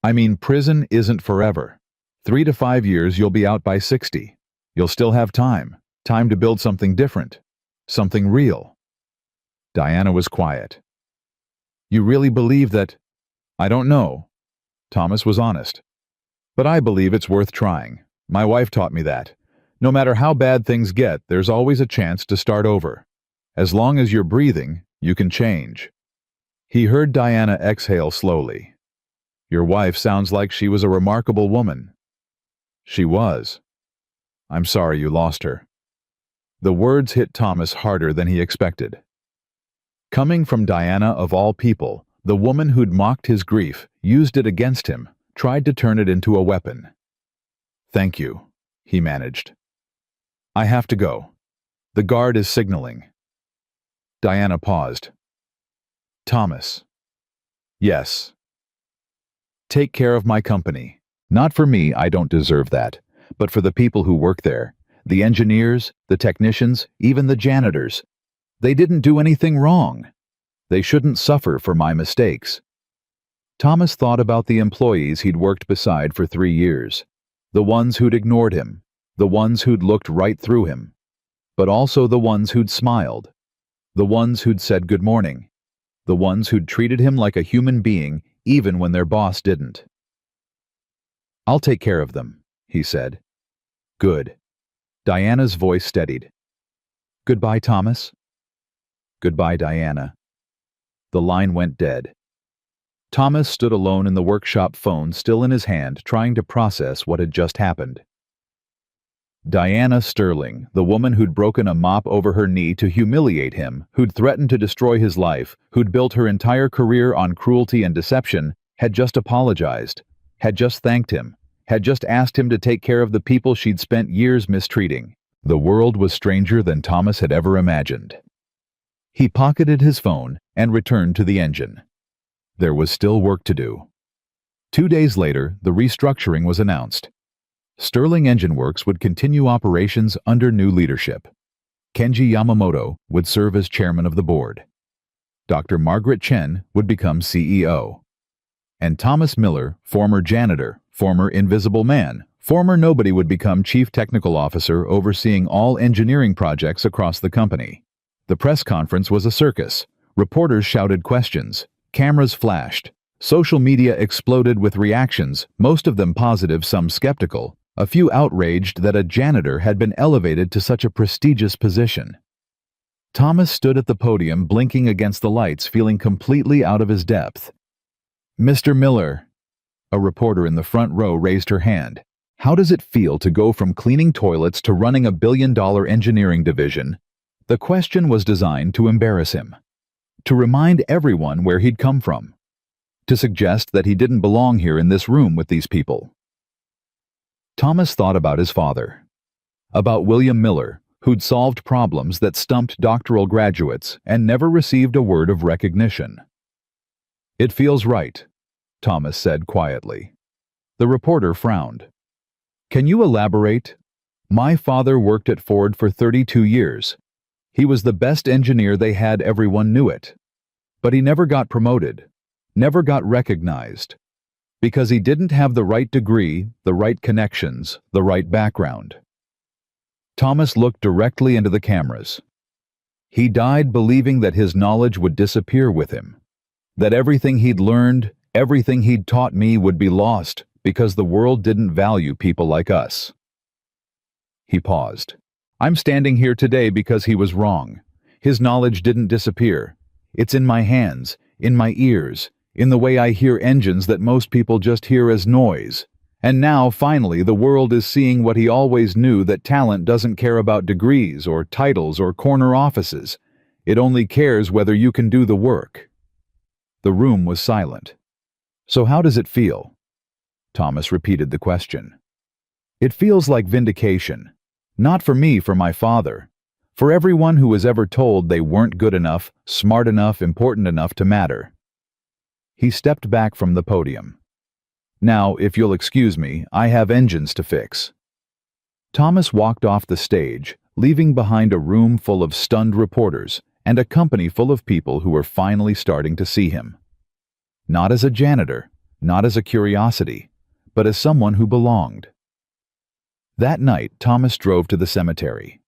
I mean, prison isn't forever. 3 to 5 years, you'll be out by 60. You'll still have time. Time to build something different. Something real. Diana was quiet. You really believe that? I don't know. Thomas was honest. But I believe it's worth trying. My wife taught me that. No matter how bad things get, there's always a chance to start over. As long as you're breathing, you can change. He heard Diana exhale slowly. Your wife sounds like she was a remarkable woman. She was. I'm sorry you lost her. The words hit Thomas harder than he expected. Coming from Diana of all people, the woman who'd mocked his grief, used it against him, tried to turn it into a weapon. Thank you, he managed. I have to go. The guard is signaling. Diana paused. Thomas. Yes. Take care of my company. Not for me, I don't deserve that, but for the people who work there, the engineers, the technicians, even the janitors. They didn't do anything wrong. They shouldn't suffer for my mistakes. Thomas thought about the employees he'd worked beside for 3 years, the ones who'd ignored him, the ones who'd looked right through him, but also the ones who'd smiled, the ones who'd said good morning, the ones who'd treated him like a human being even when their boss didn't. I'll take care of them, he said. Good. Diana's voice steadied. Goodbye, Thomas. Goodbye, Diana. The line went dead. Thomas stood alone in the workshop, phone still in his hand, trying to process what had just happened. Diana Sterling, the woman who'd broken a mop over her knee to humiliate him, who'd threatened to destroy his life, who'd built her entire career on cruelty and deception, had just apologized, had just thanked him, had just asked him to take care of the people she'd spent years mistreating. The world was stranger than Thomas had ever imagined. He pocketed his phone and returned to the engine. There was still work to do. 2 days later, the restructuring was announced. Sterling Engine Works would continue operations under new leadership. Kenji Yamamoto would serve as chairman of the board. Dr. Margaret Chen would become CEO. And Thomas Miller, former janitor, former invisible man, former nobody, would become chief technical officer, overseeing all engineering projects across the company. The press conference was a circus. Reporters shouted questions. Cameras flashed. Social media exploded with reactions, most of them positive, some skeptical, a few outraged that a janitor had been elevated to such a prestigious position. Thomas stood at the podium, blinking against the lights, feeling completely out of his depth. Mr. Miller, a reporter in the front row raised her hand. How does it feel to go from cleaning toilets to running $1 billion engineering division? The question was designed to embarrass him, to remind everyone where he'd come from, to suggest that he didn't belong here in this room with these people. Thomas thought about his father, about William Miller, who'd solved problems that stumped doctoral graduates and never received a word of recognition. It feels right, Thomas said quietly. The reporter frowned. Can you elaborate? My father worked at Ford for 32 years. He was the best engineer they had, everyone knew it. But he never got promoted, never got recognized, because he didn't have the right degree, the right connections, the right background. Thomas looked directly into the cameras. He died believing that his knowledge would disappear with him, that everything he'd learned, everything he'd taught me would be lost because the world didn't value people like us. He paused. I'm standing here today because he was wrong. His knowledge didn't disappear. It's in my hands, in my ears, in the way I hear engines that most people just hear as noise. And now, finally, the world is seeing what he always knew, that talent doesn't care about degrees or titles or corner offices. It only cares whether you can do the work. The room was silent. So how does it feel? Thomas repeated the question. It feels like vindication. Not for me, for my father. For everyone who was ever told they weren't good enough, smart enough, important enough to matter. He stepped back from the podium. Now, if you'll excuse me, I have engines to fix. Thomas walked off the stage, leaving behind a room full of stunned reporters and a company full of people who were finally starting to see him. Not as a janitor, not as a curiosity, but as someone who belonged. That night, Thomas drove to the cemetery.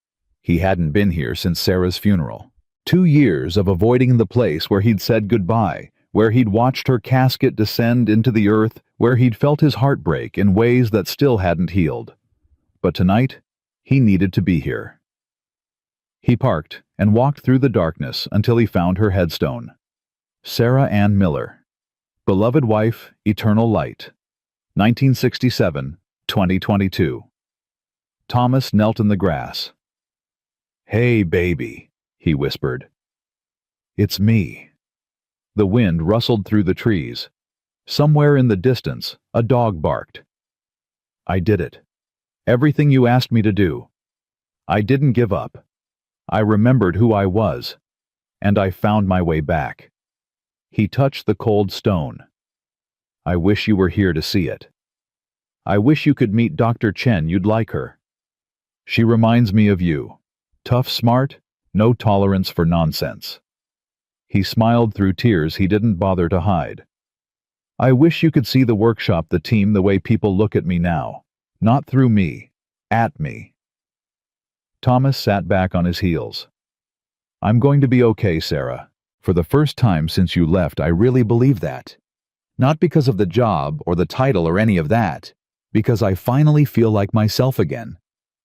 He hadn't been here since Sarah's funeral. 2 years of avoiding the place where he'd said goodbye, where he'd watched her casket descend into the earth, where he'd felt his heart break in ways that still hadn't healed. But tonight, he needed to be here. He parked and walked through the darkness until he found her headstone. Sarah Ann Miller. Beloved wife, eternal light. 1967-2022. Thomas knelt in the grass. "Hey, baby," he whispered. "It's me." The wind rustled through the trees. Somewhere in the distance, a dog barked. "I did it. Everything you asked me to do. I didn't give up. I remembered who I was, and I found my way back." He touched the cold stone. "I wish you were here to see it. I wish you could meet Dr. Chen. You'd like her. She reminds me of you. Tough, smart, no tolerance for nonsense." He smiled through tears he didn't bother to hide. "I wish you could see the workshop, the team, the way people look at me now. Not through me, at me." Thomas sat back on his heels. "I'm going to be okay, Sarah. For the first time since you left, I really believe that. Not because of the job or the title or any of that, because I finally feel like myself again.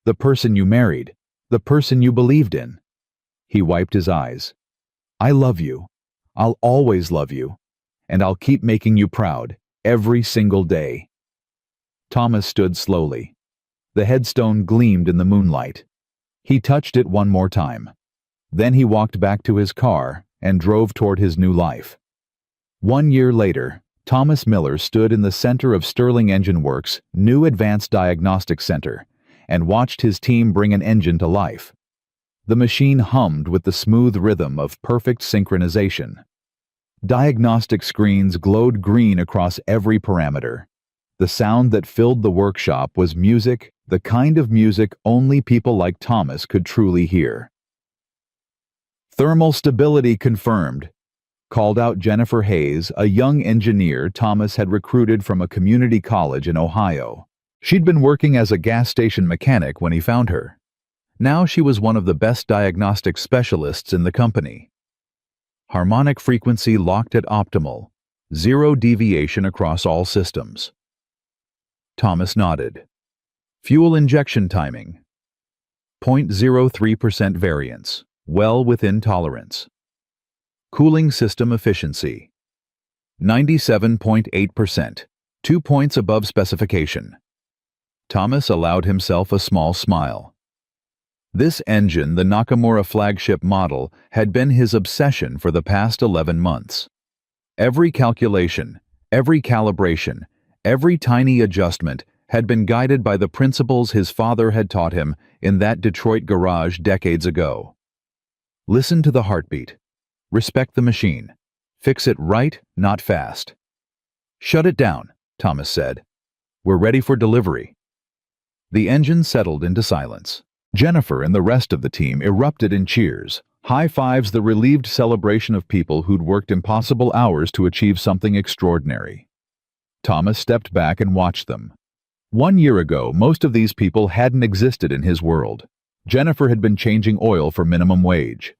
The person you married, the person you believed in." He wiped his eyes. "I love you. I'll always love you. And I'll keep making you proud, every single day." Thomas stood slowly. The headstone gleamed in the moonlight. He touched it one more time. Then he walked back to his car and drove toward his new life. 1 year later, Thomas Miller stood in the center of Sterling Engine Works' new Advanced Diagnostic Center and watched his team bring an engine to life. The machine hummed with the smooth rhythm of perfect synchronization. Diagnostic screens glowed green across every parameter. The sound that filled the workshop was music, the kind of music only people like Thomas could truly hear. "Thermal stability confirmed," called out Jennifer Hayes, a young engineer Thomas had recruited from a community college in Ohio. She'd been working as a gas station mechanic when he found her. Now she was one of the best diagnostic specialists in the company. "Harmonic frequency locked at optimal. 0 deviation across all systems." Thomas nodded. "Fuel injection timing. 0.03% variance, well within tolerance. Cooling system efficiency. 97.8%, 2 points above specification." Thomas allowed himself a small smile. This engine, the Nakamura flagship model, had been his obsession for the past 11 months. Every calculation, every calibration, every tiny adjustment had been guided by the principles his father had taught him in that Detroit garage decades ago. Listen to the heartbeat. Respect the machine. Fix it right, not fast. "Shut it down," Thomas said. "We're ready for delivery." The engine settled into silence. Jennifer and the rest of the team erupted in cheers, high fives, the relieved celebration of people who'd worked impossible hours to achieve something extraordinary. Thomas stepped back and watched them. 1 year ago, most of these people hadn't existed in his world. Jennifer had been changing oil for minimum wage.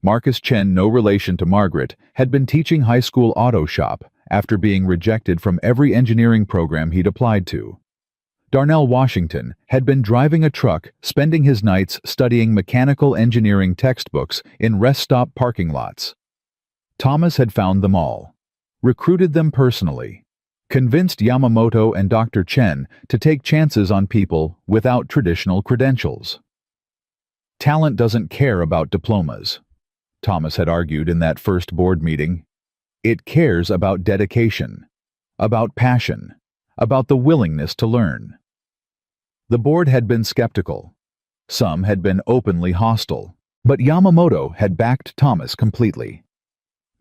Marcus Chen, no relation to Margaret, had been teaching high school auto shop after being rejected from every engineering program he'd applied to. Darnell Washington had been driving a truck, spending his nights studying mechanical engineering textbooks in rest stop parking lots. Thomas had found them all, recruited them personally, convinced Yamamoto and Dr. Chen to take chances on people without traditional credentials. "Talent doesn't care about diplomas," Thomas had argued in that first board meeting. "It cares about dedication, about passion, about the willingness to learn." The board had been skeptical. Some had been openly hostile, but Yamamoto had backed Thomas completely.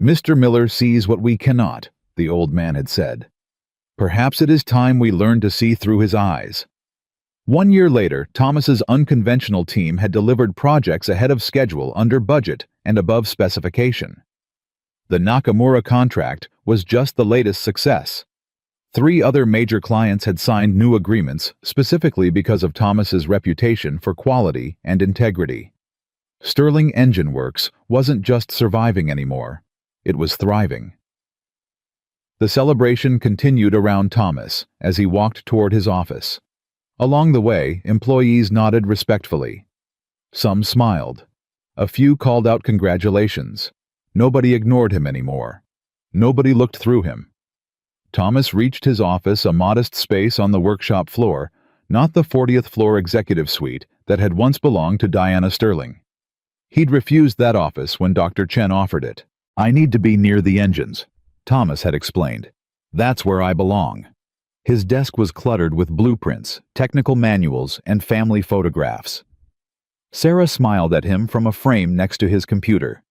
"Mr. Miller sees what we cannot," the old man had said. "Perhaps it is time we learned to see through his eyes." 1 year later, Thomas's unconventional team had delivered projects ahead of schedule, under budget, and above specification. The Nakamura contract was just the latest success. 3 other major clients had signed new agreements specifically because of Thomas's reputation for quality and integrity. Sterling Engine Works wasn't just surviving anymore, it was thriving. The celebration continued around Thomas as he walked toward his office. Along the way, employees nodded respectfully. Some smiled. A few called out congratulations. Nobody ignored him anymore. Nobody looked through him. Thomas reached his office, a modest space on the workshop floor, not the 40th floor executive suite that had once belonged to Diana Sterling. He'd refused that office when Dr. Chen offered it. "I need to be near the engines," Thomas had explained. "That's where I belong." His desk was cluttered with blueprints, technical manuals, and family photographs. Sarah smiled at him from a frame next to his computer.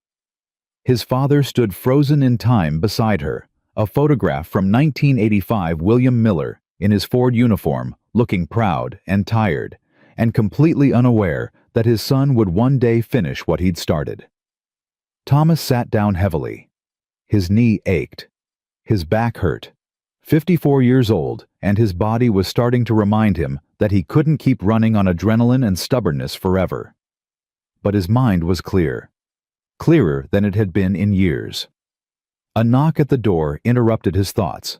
His father stood frozen in time beside her, a photograph from 1985 William Miller in his Ford uniform, looking proud and tired, and completely unaware that his son would one day finish what he'd started. Thomas sat down heavily. His knee ached. His back hurt. 54 years old, and his body was starting to remind him that he couldn't keep running on adrenaline and stubbornness forever. But his mind was clear. Clearer than it had been in years. A knock at the door interrupted his thoughts.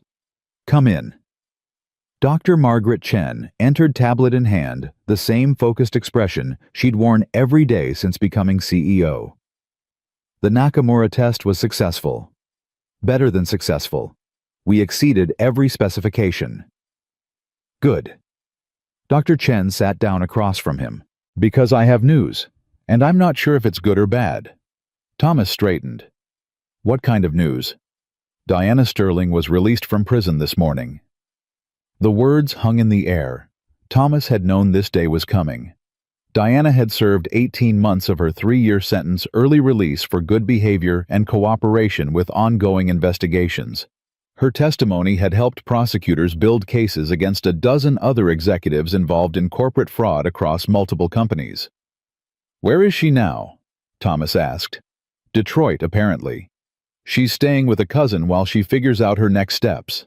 "Come in." Dr. Margaret Chen entered, tablet in hand, the same focused expression she'd worn every day since becoming CEO. The Nakamura test was successful. Better than successful. We exceeded every specification. Good. Dr. Chen sat down across from him. "Because I have news, and I'm not sure if it's good or bad." Thomas straightened. "What kind of news?" "Diana Sterling was released from prison this morning." The words hung in the air. Thomas had known this day was coming. Diana had served 18 months of her 3-year sentence early release for good behavior and cooperation with ongoing investigations. Her testimony had helped prosecutors build cases against a dozen other executives involved in corporate fraud across multiple companies. "Where is she now?" Thomas asked. "Detroit, apparently. She's staying with a cousin while she figures out her next steps."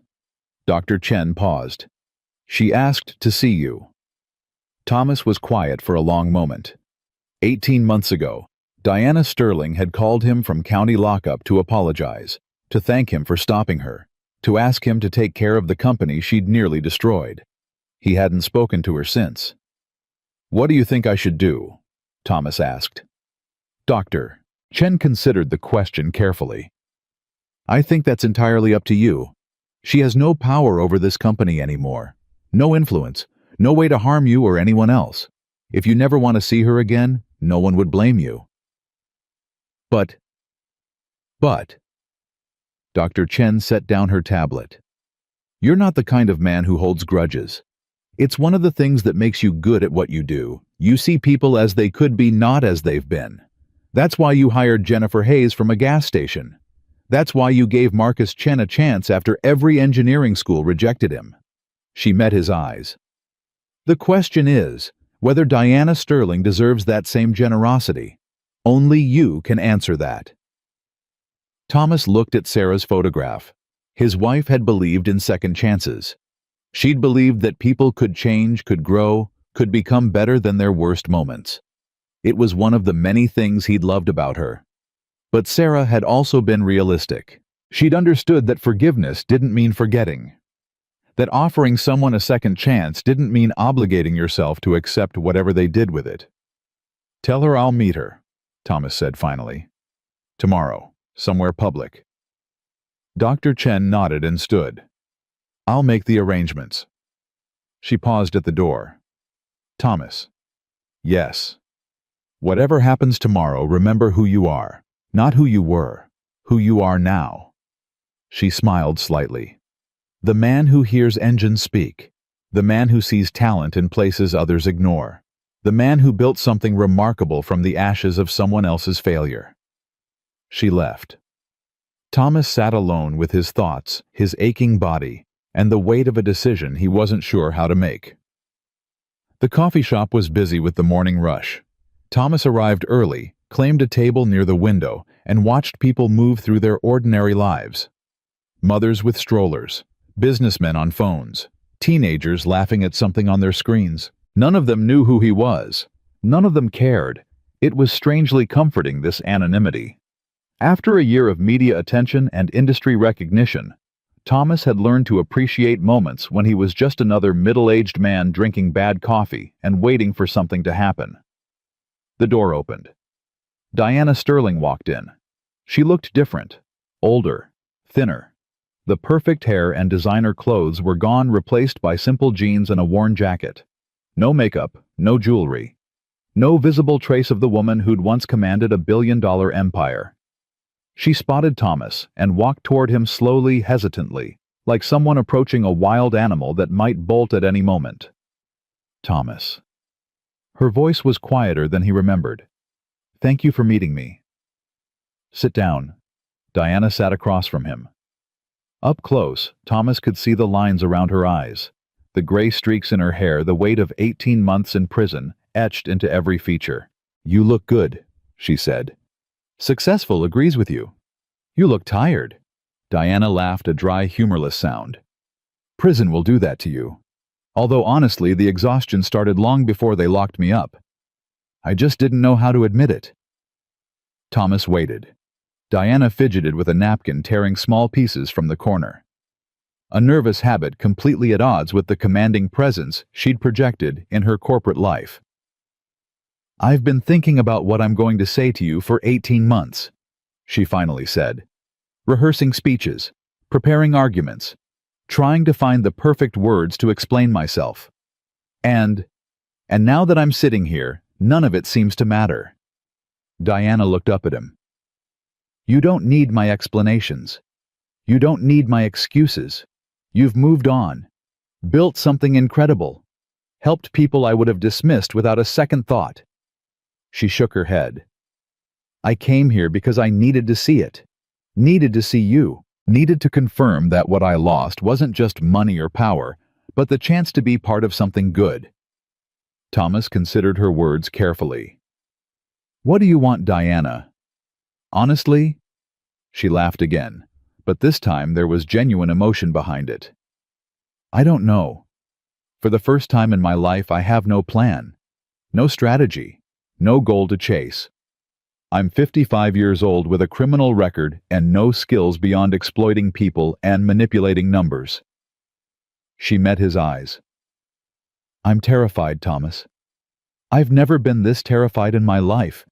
Dr. Chen paused. "She asked to see you." Thomas was quiet for a long moment. 18 months ago, Diana Sterling had called him from county lockup to apologize, to thank him for stopping her, to ask him to take care of the company she'd nearly destroyed. He hadn't spoken to her since. "What do you think I should do?" Thomas asked. "Doctor," Chen considered the question carefully. "I think that's entirely up to you. She has no power over this company anymore. No influence, no way to harm you or anyone else. If you never want to see her again, no one would blame you." But... Dr. Chen set down her tablet. "You're not the kind of man who holds grudges. It's one of the things that makes you good at what you do. You see people as they could be, not as they've been. That's why you hired Jennifer Hayes from a gas station. That's why you gave Marcus Chen a chance after every engineering school rejected him." She met his eyes. "The question is whether Diana Sterling deserves that same generosity. Only you can answer that." Thomas looked at Sarah's photograph. His wife had believed in second chances. She'd believed that people could change, could grow, could become better than their worst moments. It was one of the many things he'd loved about her. But Sarah had also been realistic. She'd understood that forgiveness didn't mean forgetting. That offering someone a second chance didn't mean obligating yourself to accept whatever they did with it. "Tell her I'll meet her," Thomas said finally. "Tomorrow, somewhere public." Dr. Chen nodded and stood. "I'll make the arrangements." She paused at the door. "Thomas." "Yes. Whatever happens tomorrow, remember who you are. Not who you were, who you are now." She smiled slightly. "The man who hears engines speak. The man who sees talent in places others ignore. The man who built something remarkable from the ashes of someone else's failure." She left. Thomas sat alone with his thoughts, his aching body, and the weight of a decision he wasn't sure how to make. The coffee shop was busy with the morning rush. Thomas arrived early, claimed a table near the window, and watched people move through their ordinary lives. Mothers with strollers, Businessmen on phones. Teenagers laughing at something on their screens. None of them knew who he was. None of them cared. It was strangely comforting, this anonymity. After a year of media attention and industry recognition, Thomas had learned to appreciate moments when he was just another middle-aged man drinking bad coffee and waiting for something to happen. The door opened. Diana Sterling walked in. She looked different, older, thinner. The perfect hair and designer clothes were gone, replaced by simple jeans and a worn jacket. No makeup, no jewelry. No visible trace of the woman who'd once commanded a billion-dollar empire. She spotted Thomas and walked toward him slowly, hesitantly, like someone approaching a wild animal that might bolt at any moment. Thomas. Her voice was quieter than he remembered. "Thank you for meeting me." "Sit down." Diana sat across from him. Up close, Thomas could see the lines around her eyes, the gray streaks in her hair, the weight of 18 months in prison etched into every feature. "You look good," she said. "Successful agrees with you." "You look tired." Diana laughed, a dry, humorless sound. "Prison will do that to you. Although honestly, the exhaustion started long before they locked me up. I just didn't know how to admit it." Thomas waited. Diana fidgeted with a napkin, tearing small pieces from the corner. A nervous habit completely at odds with the commanding presence she'd projected in her corporate life. "I've been thinking about what I'm going to say to you for 18 months, she finally said. "Rehearsing speeches, preparing arguments, trying to find the perfect words to explain myself. And now that I'm sitting here, none of it seems to matter." Diana looked up at him. "You don't need my explanations. You don't need my excuses. You've moved on, built something incredible, helped people I would have dismissed without a second thought." She shook her head. "I came here because I needed to see it, needed to see you, needed to confirm that what I lost wasn't just money or power, but the chance to be part of something good." Thomas considered her words carefully. "What do you want, Diana?" "Honestly?" She laughed again, but this time there was genuine emotion behind it. "I don't know. For the first time in my life, I have no plan, no strategy, no goal to chase. I'm 55 years old with a criminal record and no skills beyond exploiting people and manipulating numbers." She met his eyes. "I'm terrified, Thomas. I've never been this terrified in my life.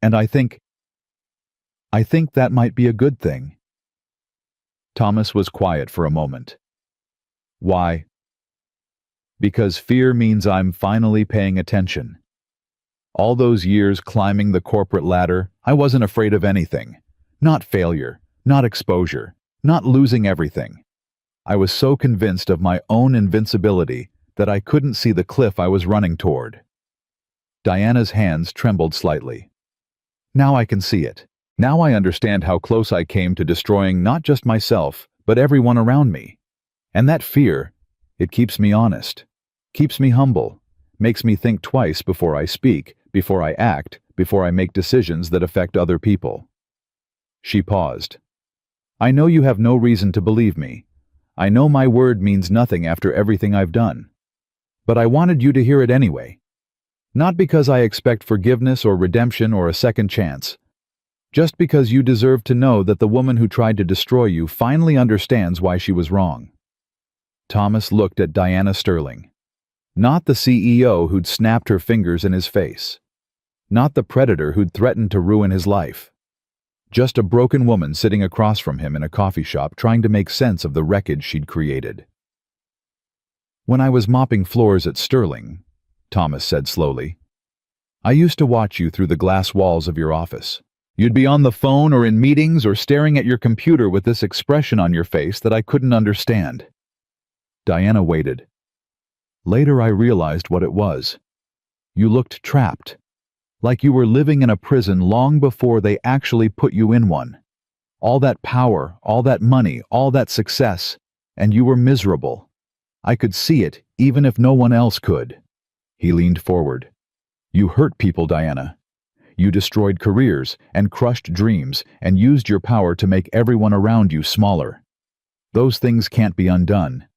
And I think that might be a good thing." Thomas was quiet for a moment. "Why?" "Because fear means I'm finally paying attention. All those years climbing the corporate ladder, I wasn't afraid of anything. Not failure, not exposure, not losing everything. I was so convinced of my own invincibility that I couldn't see the cliff I was running toward." Diana's hands trembled slightly. "Now I can see it. Now I understand how close I came to destroying not just myself, but everyone around me. And that fear, it keeps me honest, keeps me humble, makes me think twice before I speak, before I act, before I make decisions that affect other people." She paused. "I know you have no reason to believe me. I know my word means nothing after everything I've done. But I wanted you to hear it anyway. Not because I expect forgiveness or redemption or a second chance. Just because you deserve to know that the woman who tried to destroy you finally understands why she was wrong." Thomas looked at Diana Sterling. Not the CEO who'd snapped her fingers in his face. Not the predator who'd threatened to ruin his life. Just a broken woman sitting across from him in a coffee shop trying to make sense of the wreckage she'd created. "When I was mopping floors at Sterling," Thomas said slowly, "I used to watch you through the glass walls of your office. You'd be on the phone or in meetings or staring at your computer with this expression on your face that I couldn't understand." Diana waited. "Later I realized what it was. You looked trapped, like you were living in a prison long before they actually put you in one. All that power, all that money, all that success, and you were miserable. I could see it, even if no one else could." He leaned forward. "You hurt people, Diana. You destroyed careers and crushed dreams and used your power to make everyone around you smaller. Those things can't be undone.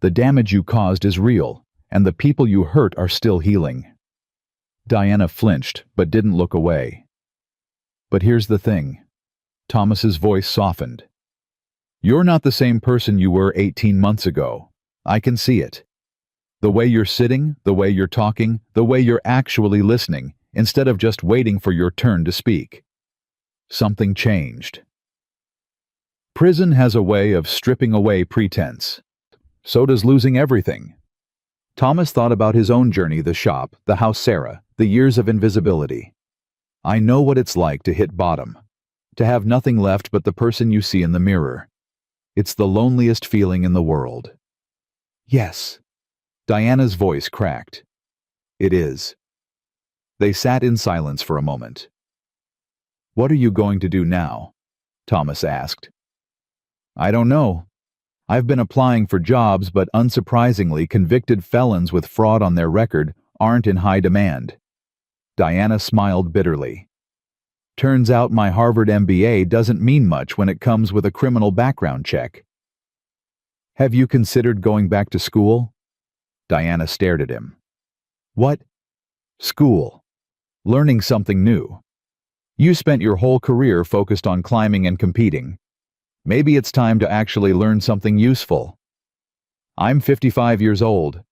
The damage you caused is real, and the people you hurt are still healing. Diana flinched, but didn't look away. But here's the thing. Thomas's voice softened. You're not the same person you were 18 months ago. I can see it. The way you're sitting, the way you're talking, the way you're actually listening, instead of just waiting for your turn to speak. Something changed. Prison has a way of stripping away pretense. So does losing everything. Thomas thought about his own journey, the shop, the house Sarah, the years of invisibility. I know what it's like to hit bottom. To have nothing left but the person you see in the mirror. It's the loneliest feeling in the world. Yes. Diana's voice cracked. It is. They sat in silence for a moment. What are you going to do now? Thomas asked. I don't know. I've been applying for jobs, but unsurprisingly, convicted felons with fraud on their record aren't in high demand. Diana smiled bitterly. Turns out my Harvard MBA doesn't mean much when it comes with a criminal background check. Have you considered going back to school? Diana stared at him. What? School. Learning something new. You spent your whole career focused on climbing and competing. Maybe it's time to actually learn something useful. I'm 55 years old.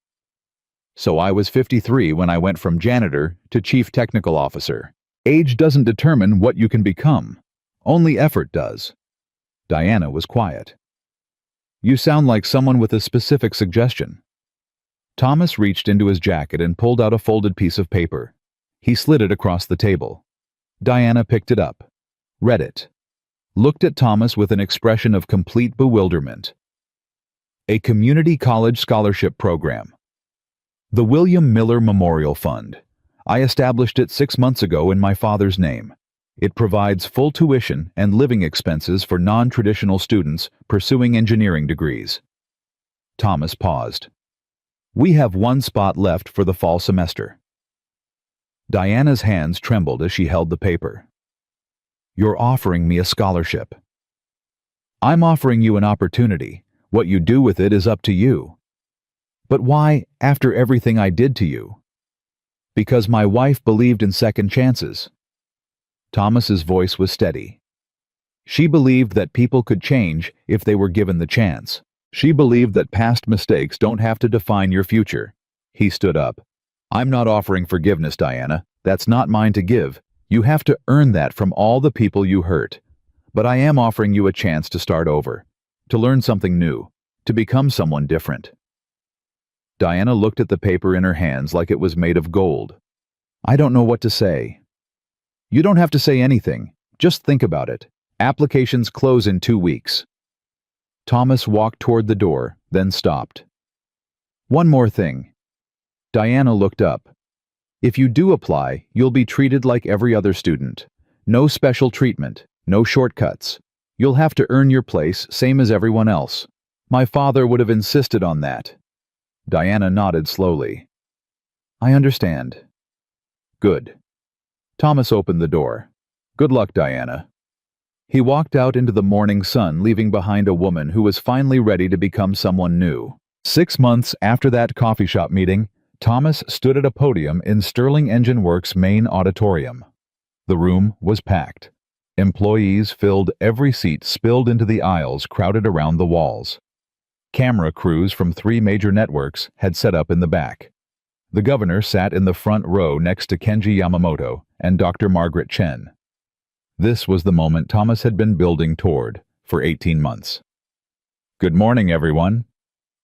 So I was 53 when I went from janitor to chief technical officer. Age doesn't determine what you can become. Only effort does. Diana was quiet. You sound like someone with a specific suggestion. Thomas reached into his jacket and pulled out a folded piece of paper. He slid it across the table. Diana picked it up, read it, looked at Thomas with an expression of complete bewilderment. A community college scholarship program. The William Miller Memorial Fund. I established it 6 months ago in my father's name. It provides full tuition and living expenses for non-traditional students pursuing engineering degrees. Thomas paused. We have 1 spot left for the fall semester. Diana's hands trembled as she held the paper. You're offering me a scholarship. I'm offering you an opportunity. What you do with it is up to you. But why, after everything I did to you? Because my wife believed in second chances. Thomas's voice was steady. She believed that people could change if they were given the chance. She believed that past mistakes don't have to define your future. He stood up. I'm not offering forgiveness, Diana. That's not mine to give. You have to earn that from all the people you hurt. But I am offering you a chance to start over, to learn something new, to become someone different. Diana looked at the paper in her hands like it was made of gold. I don't know what to say. You don't have to say anything. Just think about it. Applications close in 2 weeks. Thomas walked toward the door, then stopped. One more thing. Diana looked up. If you do apply, you'll be treated like every other student. No special treatment, no shortcuts. You'll have to earn your place, same as everyone else. My father would have insisted on that. Diana nodded slowly. I understand. Good. Thomas opened the door. Good luck, Diana. He walked out into the morning sun, leaving behind a woman who was finally ready to become someone new. 6 months after that coffee shop meeting, Thomas stood at a podium in Sterling Engine Works' main auditorium. The room was packed. Employees filled every seat, spilled into the aisles crowded around the walls. Camera crews from 3 major networks had set up in the back. The governor sat in the front row next to Kenji Yamamoto and Dr. Margaret Chen. This was the moment Thomas had been building toward for 18 months. Good morning, everyone.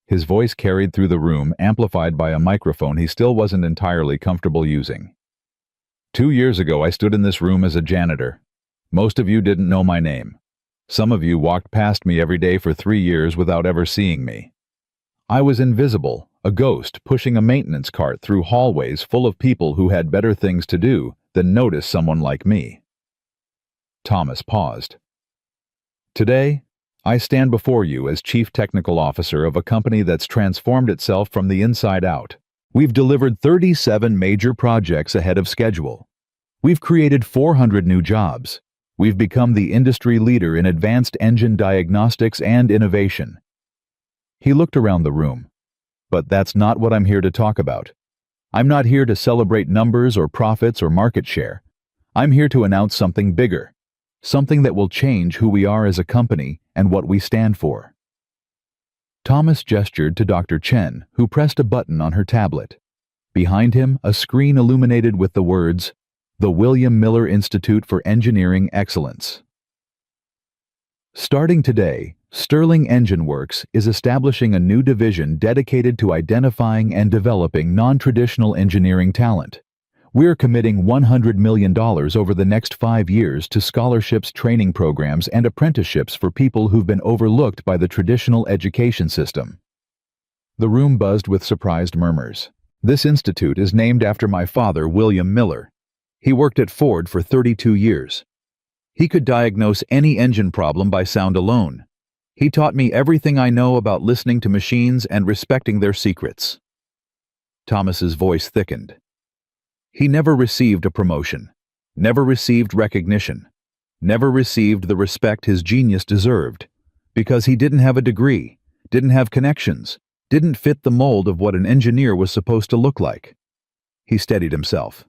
His voice carried through the room, amplified by a microphone he still wasn't entirely comfortable using. 2 years ago, I stood in this room as a janitor. Most of you didn't know my name. Some of you walked past me every day for 3 years without ever seeing me. I was invisible, a ghost pushing a maintenance cart through hallways full of people who had better things to do than notice someone like me. Thomas paused. Today, I stand before you as Chief Technical Officer of a company that's transformed itself from the inside out. We've delivered 37 major projects ahead of schedule. We've created 400 new jobs, We've become the industry leader in advanced engine diagnostics and innovation." He looked around the room. "But that's not what I'm here to talk about. I'm not here to celebrate numbers or profits or market share. I'm here to announce something bigger, something that will change who we are as a company and what we stand for." Thomas gestured to Dr. Chen, who pressed a button on her tablet. Behind him, a screen illuminated with the words, "The William Miller Institute for Engineering Excellence." Starting today, Sterling Engine Works is establishing a new division dedicated to identifying and developing non-traditional engineering talent. We're committing $100 million over the next 5 years to scholarships, training programs, and apprenticeships for people who've been overlooked by the traditional education system. The room buzzed with surprised murmurs. "This institute is named after my father, William Miller. He worked at Ford for 32 years. He could diagnose any engine problem by sound alone. He taught me everything I know about listening to machines and respecting their secrets." Thomas's voice thickened. He never received a promotion, never received recognition, never received the respect his genius deserved, because he didn't have a degree, didn't have connections, didn't fit the mold of what an engineer was supposed to look like. He steadied himself.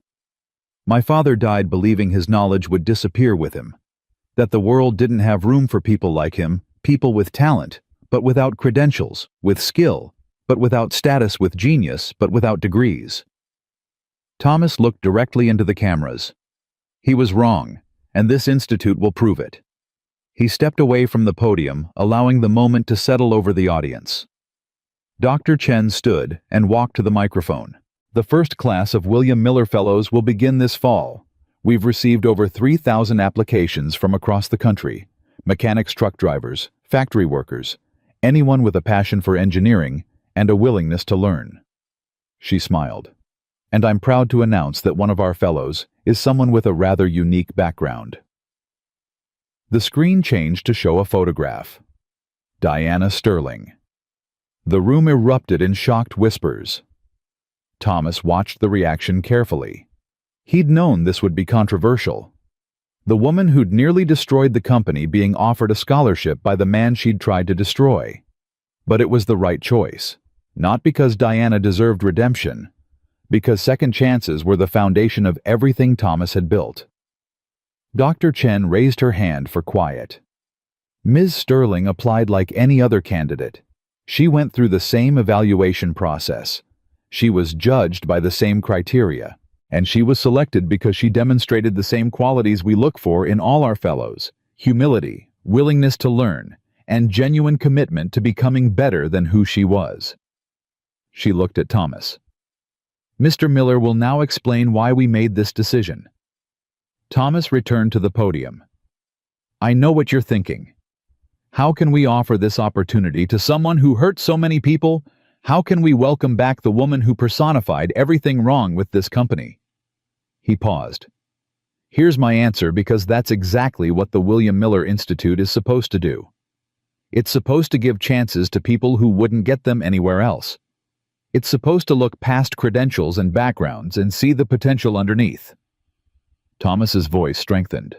"My father died believing his knowledge would disappear with him, that the world didn't have room for people like him, people with talent, but without credentials, with skill, but without status, with genius, but without degrees." Thomas looked directly into the cameras. He was wrong, and this institute will prove it. He stepped away from the podium, allowing the moment to settle over the audience. Dr. Chen stood and walked to the microphone. "The first class of William Miller Fellows will begin this fall. We've received over 3,000 applications from across the country. Mechanics, truck drivers, factory workers, anyone with a passion for engineering and a willingness to learn." She smiled. "And I'm proud to announce that one of our fellows is someone with a rather unique background." The screen changed to show a photograph. Diana Sterling. The room erupted in shocked whispers. Thomas watched the reaction carefully. He'd known this would be controversial. The woman who'd nearly destroyed the company being offered a scholarship by the man she'd tried to destroy. But it was the right choice, not because Diana deserved redemption, because second chances were the foundation of everything Thomas had built. Dr. Chen raised her hand for quiet. Ms. Sterling applied like any other candidate. She went through the same evaluation process. She was judged by the same criteria, and she was selected because she demonstrated the same qualities we look for in all our fellows: humility, willingness to learn, and genuine commitment to becoming better than who she was. She looked at Thomas. "Mr. Miller will now explain why we made this decision." Thomas returned to the podium. "I know what you're thinking. How can we offer this opportunity to someone who hurt so many people? How can we welcome back the woman who personified everything wrong with this company?" He paused. "Here's my answer, because that's exactly what the William Miller Institute is supposed to do. It's supposed to give chances to people who wouldn't get them anywhere else. It's supposed to look past credentials and backgrounds and see the potential underneath." Thomas's voice strengthened.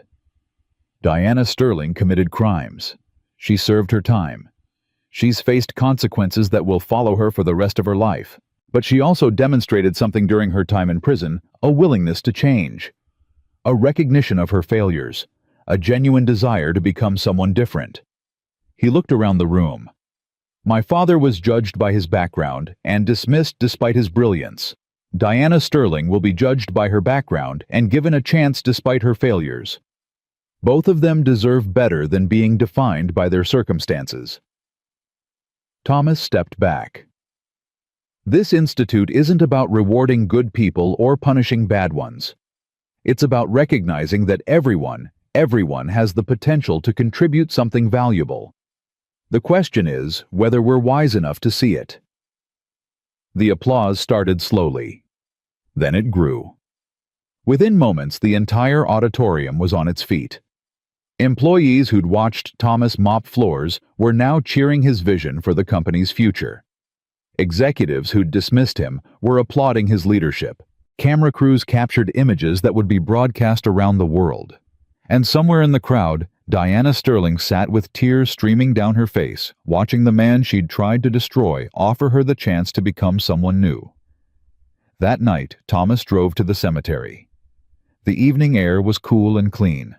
"Diana Sterling committed crimes. She served her time. She's faced consequences that will follow her for the rest of her life. But she also demonstrated something during her time in prison: a willingness to change. A recognition of her failures. A genuine desire to become someone different." He looked around the room. "My father was judged by his background and dismissed despite his brilliance. Diana Sterling will be judged by her background and given a chance despite her failures. Both of them deserve better than being defined by their circumstances." Thomas stepped back. "This institute isn't about rewarding good people or punishing bad ones. It's about recognizing that everyone has the potential to contribute something valuable. The question is whether we're wise enough to see it." The applause started slowly. Then it grew. Within moments, the entire auditorium was on its feet. Employees who'd watched Thomas mop floors were now cheering his vision for the company's future. Executives who'd dismissed him were applauding his leadership. Camera crews captured images that would be broadcast around the world. And somewhere in the crowd, Diana Sterling sat with tears streaming down her face, watching the man she'd tried to destroy offer her the chance to become someone new. That night, Thomas drove to the cemetery. The evening air was cool and clean.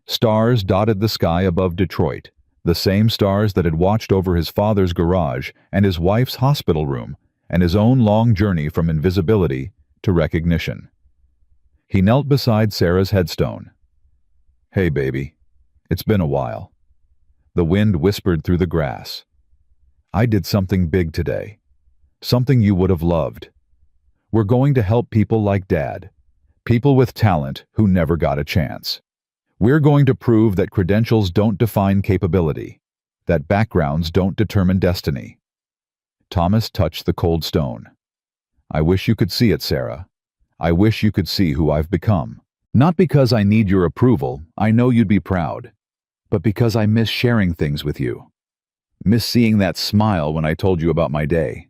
Stars dotted the sky above Detroit, the same stars that had watched over his father's garage and his wife's hospital room and his own long journey from invisibility to recognition. He knelt beside Sarah's headstone. "Hey, baby. It's been a while." The wind whispered through the grass. "I did something big today. Something you would have loved. We're going to help people like Dad. People with talent who never got a chance. We're going to prove that credentials don't define capability, that backgrounds don't determine destiny." Thomas touched the cold stone. "I wish you could see it, Sarah. I wish you could see who I've become. Not because I need your approval, I know you'd be proud, but because I miss sharing things with you. Miss seeing that smile when I told you about my day."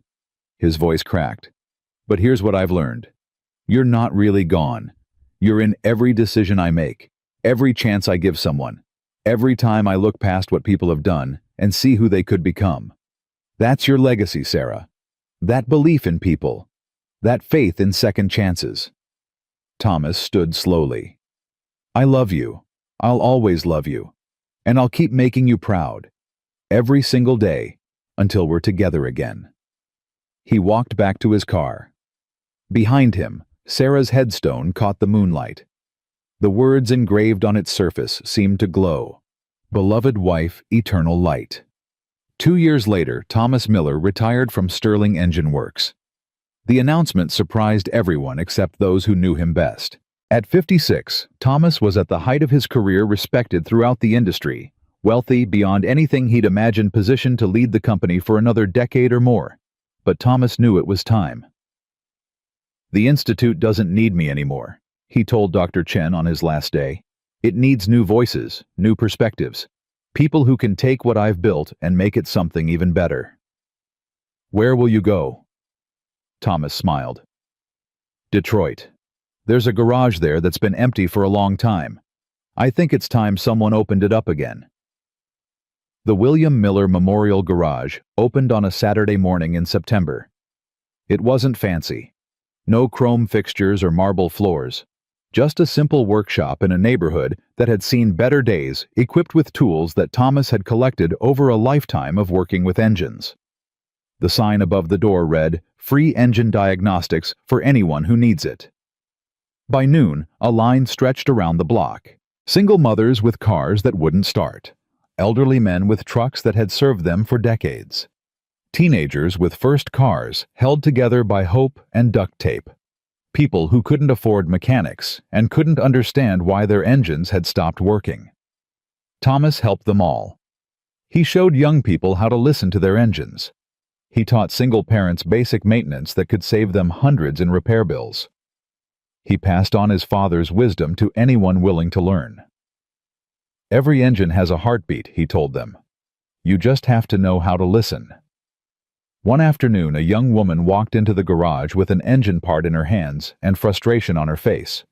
His voice cracked. "But here's what I've learned. You're not really gone. You're in every decision I make, every chance I give someone, every time I look past what people have done and see who they could become. That's your legacy, Sarah. That belief in people. That faith in second chances." Thomas stood slowly. "I love you. I'll always love you. And I'll keep making you proud. Every single day, until we're together again." He walked back to his car. Behind him, Sarah's headstone caught the moonlight. The words engraved on its surface seemed to glow. "Beloved wife, eternal light." 2 years later, Thomas Miller retired from Sterling Engine Works. The announcement surprised everyone except those who knew him best. At 56, Thomas was at the height of his career, respected throughout the industry, wealthy beyond anything he'd imagined, positioned to lead the company for another decade or more. But Thomas knew it was time. "The Institute doesn't need me anymore," he told Dr. Chen on his last day. "It needs new voices, new perspectives, people who can take what I've built and make it something even better." "Where will you go?" Thomas smiled. "Detroit. There's a garage there that's been empty for a long time. I think it's time someone opened it up again." The William Miller Memorial Garage opened on a Saturday morning in September. It wasn't fancy. No chrome fixtures or marble floors. Just a simple workshop in a neighborhood that had seen better days, equipped with tools that Thomas had collected over a lifetime of working with engines. The sign above the door read, "Free engine diagnostics for anyone who needs it." By noon, a line stretched around the block. Single mothers with cars that wouldn't start. Elderly men with trucks that had served them for decades. Teenagers with first cars held together by hope and duct tape. People who couldn't afford mechanics and couldn't understand why their engines had stopped working. Thomas helped them all. He showed young people how to listen to their engines. He taught single parents basic maintenance that could save them hundreds in repair bills. He passed on his father's wisdom to anyone willing to learn. "Every engine has a heartbeat," he told them. "You just have to know how to listen." One afternoon, a young woman walked into the garage with an engine part in her hands and frustration on her face.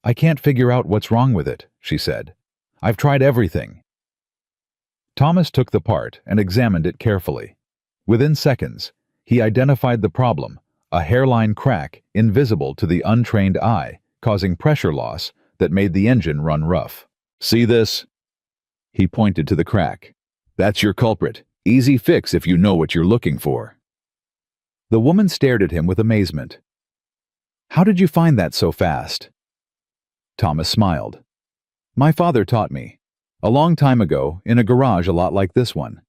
"I can't figure out what's wrong with it," she said. "I've tried everything." Thomas took the part and examined it carefully. Within seconds, he identified the problem, a hairline crack invisible to the untrained eye, causing pressure loss that made the engine run rough. "See this?" He pointed to the crack. "That's your culprit. Easy fix if you know what you're looking for." The woman stared at him with amazement. "How did you find that so fast?" Thomas smiled. "My father taught me. A long time ago, in a garage a lot like this one.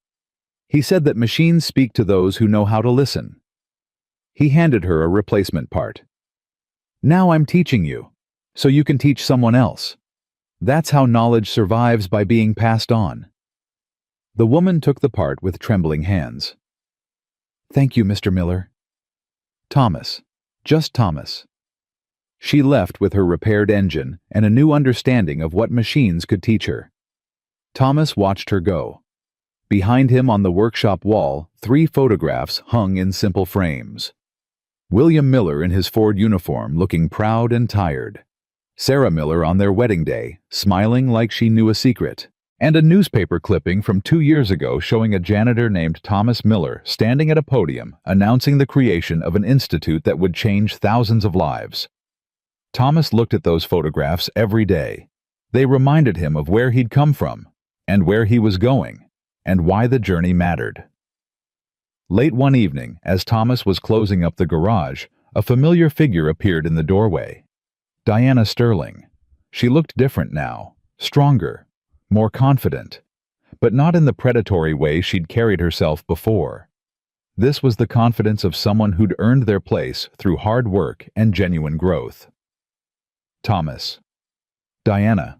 He said that machines speak to those who know how to listen." He handed her a replacement part. "Now I'm teaching you, so you can teach someone else. That's how knowledge survives, by being passed on." The woman took the part with trembling hands. "Thank you, Mr. Miller." Thomas. Just Thomas. She left with her repaired engine and a new understanding of what machines could teach her. Thomas watched her go. Behind him on the workshop wall, 3 photographs hung in simple frames. William Miller in his Ford uniform, looking proud and tired. Sarah Miller on their wedding day, smiling like she knew a secret, and a newspaper clipping from 2 years ago showing a janitor named Thomas Miller standing at a podium announcing the creation of an institute that would change thousands of lives. Thomas looked at those photographs every day. They reminded him of where he'd come from, and where he was going, and why the journey mattered. Late one evening, as Thomas was closing up the garage, a familiar figure appeared in the doorway. Diana Sterling. She looked different now, stronger, more confident, but not in the predatory way she'd carried herself before. This was the confidence of someone who'd earned their place through hard work and genuine growth. Thomas. Diana.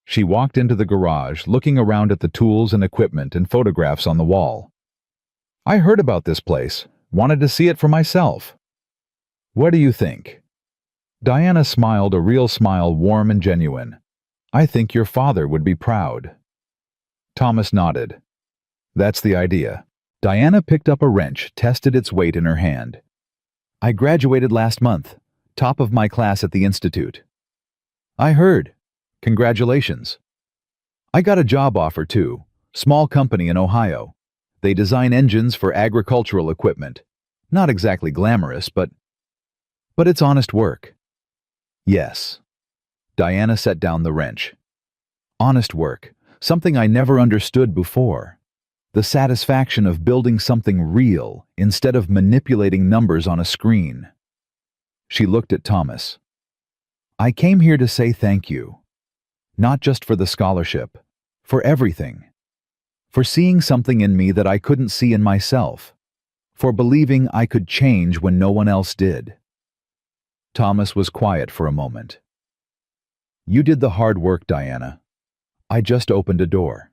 She walked into the garage, looking around at the tools and equipment and photographs on the wall. I heard about this place, wanted to see it for myself. What do you think? Diana smiled, a real smile, warm and genuine. I think your father would be proud. Thomas nodded. That's the idea. Diana picked up a wrench, tested its weight in her hand. I graduated last month, top of my class at the institute. I heard. Congratulations. I got a job offer too, small company in Ohio. They design engines for agricultural equipment. Not exactly glamorous, but it's honest work. Yes. Diana set down the wrench. Honest work, something I never understood before. The satisfaction of building something real instead of manipulating numbers on a screen. She looked at Thomas. I came here to say thank you. Not just for the scholarship, for everything. For seeing something in me that I couldn't see in myself. For believing I could change when no one else did. Thomas was quiet for a moment. You did the hard work, Diana. I just opened a door.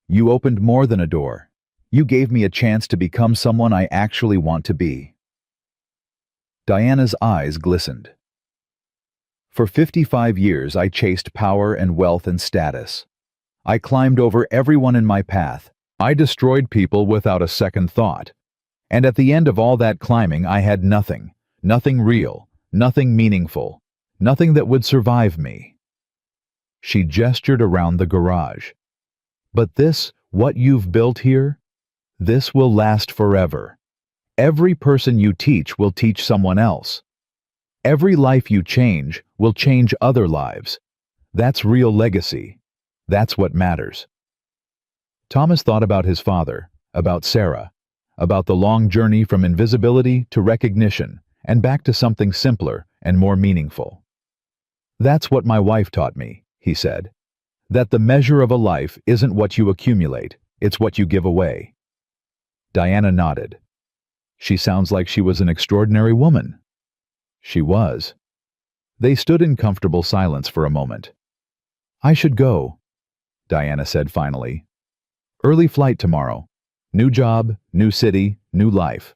You opened more than a door. You gave me a chance to become someone I actually want to be. Diana's eyes glistened. For 55 years I chased power and wealth and status. I climbed over everyone in my path. I destroyed people without a second thought. And at the end of all that climbing I had nothing, nothing real, nothing meaningful, nothing that would survive me. She gestured around the garage. But this, what you've built here, this will last forever. Every person you teach will teach someone else. Every life you change will change other lives. That's real legacy. That's what matters. Thomas thought about his father, about Sarah, about the long journey from invisibility to recognition and back to something simpler and more meaningful. That's what my wife taught me, he said. That the measure of a life isn't what you accumulate, it's what you give away. Diana nodded. She sounds like she was an extraordinary woman. She was. They stood in comfortable silence for a moment. I should go, Diana said finally. Early flight tomorrow. New job, new city, new life.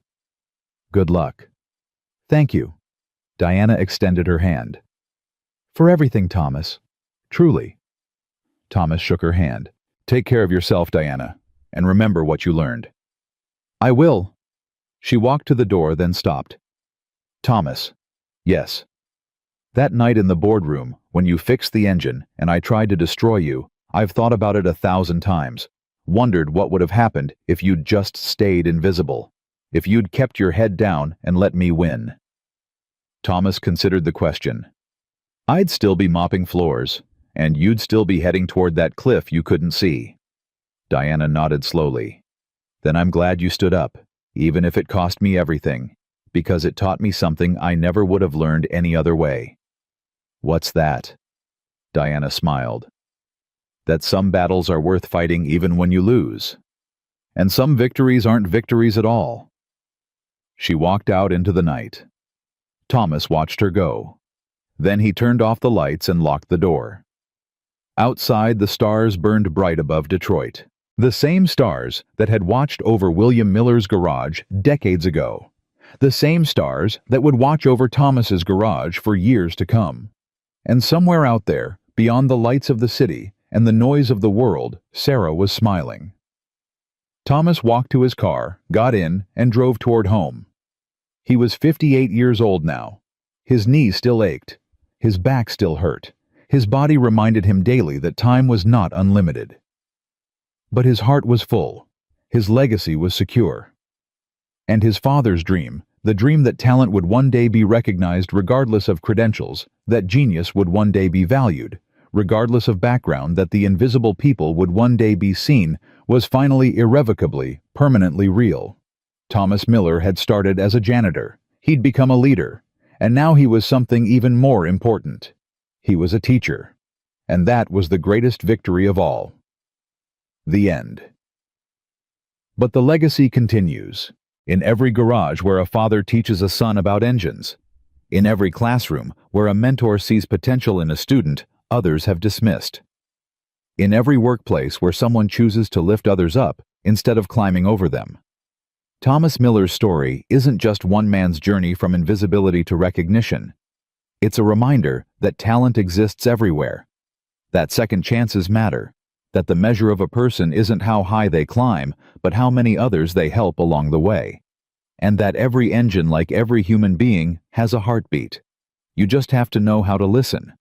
Good luck. Thank you. Diana extended her hand. For everything, Thomas. Truly. Thomas shook her hand. Take care of yourself, Diana, and remember what you learned. I will. She walked to the door, then stopped. Thomas. Yes. That night in the boardroom, when you fixed the engine and I tried to destroy you, I've thought about it 1,000 times. Wondered what would have happened if you'd just stayed invisible. If you'd kept your head down and let me win. Thomas considered the question. I'd still be mopping floors, and you'd still be heading toward that cliff you couldn't see. Diana nodded slowly. Then I'm glad you stood up, even if it cost me everything, because it taught me something I never would have learned any other way. What's that? Diana smiled. That some battles are worth fighting even when you lose. And some victories aren't victories at all. She walked out into the night. Thomas watched her go. Then he turned off the lights and locked the door. Outside, the stars burned bright above Detroit. The same stars that had watched over William Miller's garage decades ago. The same stars that would watch over Thomas's garage for years to come. And somewhere out there, beyond the lights of the city and the noise of the world, Sarah was smiling. Thomas walked to his car, got in, and drove toward home. He was 58 years old now. His knee still ached. His back still hurt. His body reminded him daily that time was not unlimited. But his heart was full. His legacy was secure. And his father's dream, the dream that talent would one day be recognized regardless of credentials, that genius would one day be valued, regardless of background, that the invisible people would one day be seen, was finally irrevocably, permanently real. Thomas Miller had started as a janitor. He'd become a leader. And now he was something even more important. He was a teacher. And that was the greatest victory of all. The end. But the legacy continues. In every garage where a father teaches a son about engines. In every classroom where a mentor sees potential in a student others have dismissed. In every workplace where someone chooses to lift others up instead of climbing over them. Thomas Miller's story isn't just one man's journey from invisibility to recognition. It's a reminder that talent exists everywhere, that second chances matter, that the measure of a person isn't how high they climb, but how many others they help along the way. And that every engine, like every human being, has a heartbeat. You just have to know how to listen.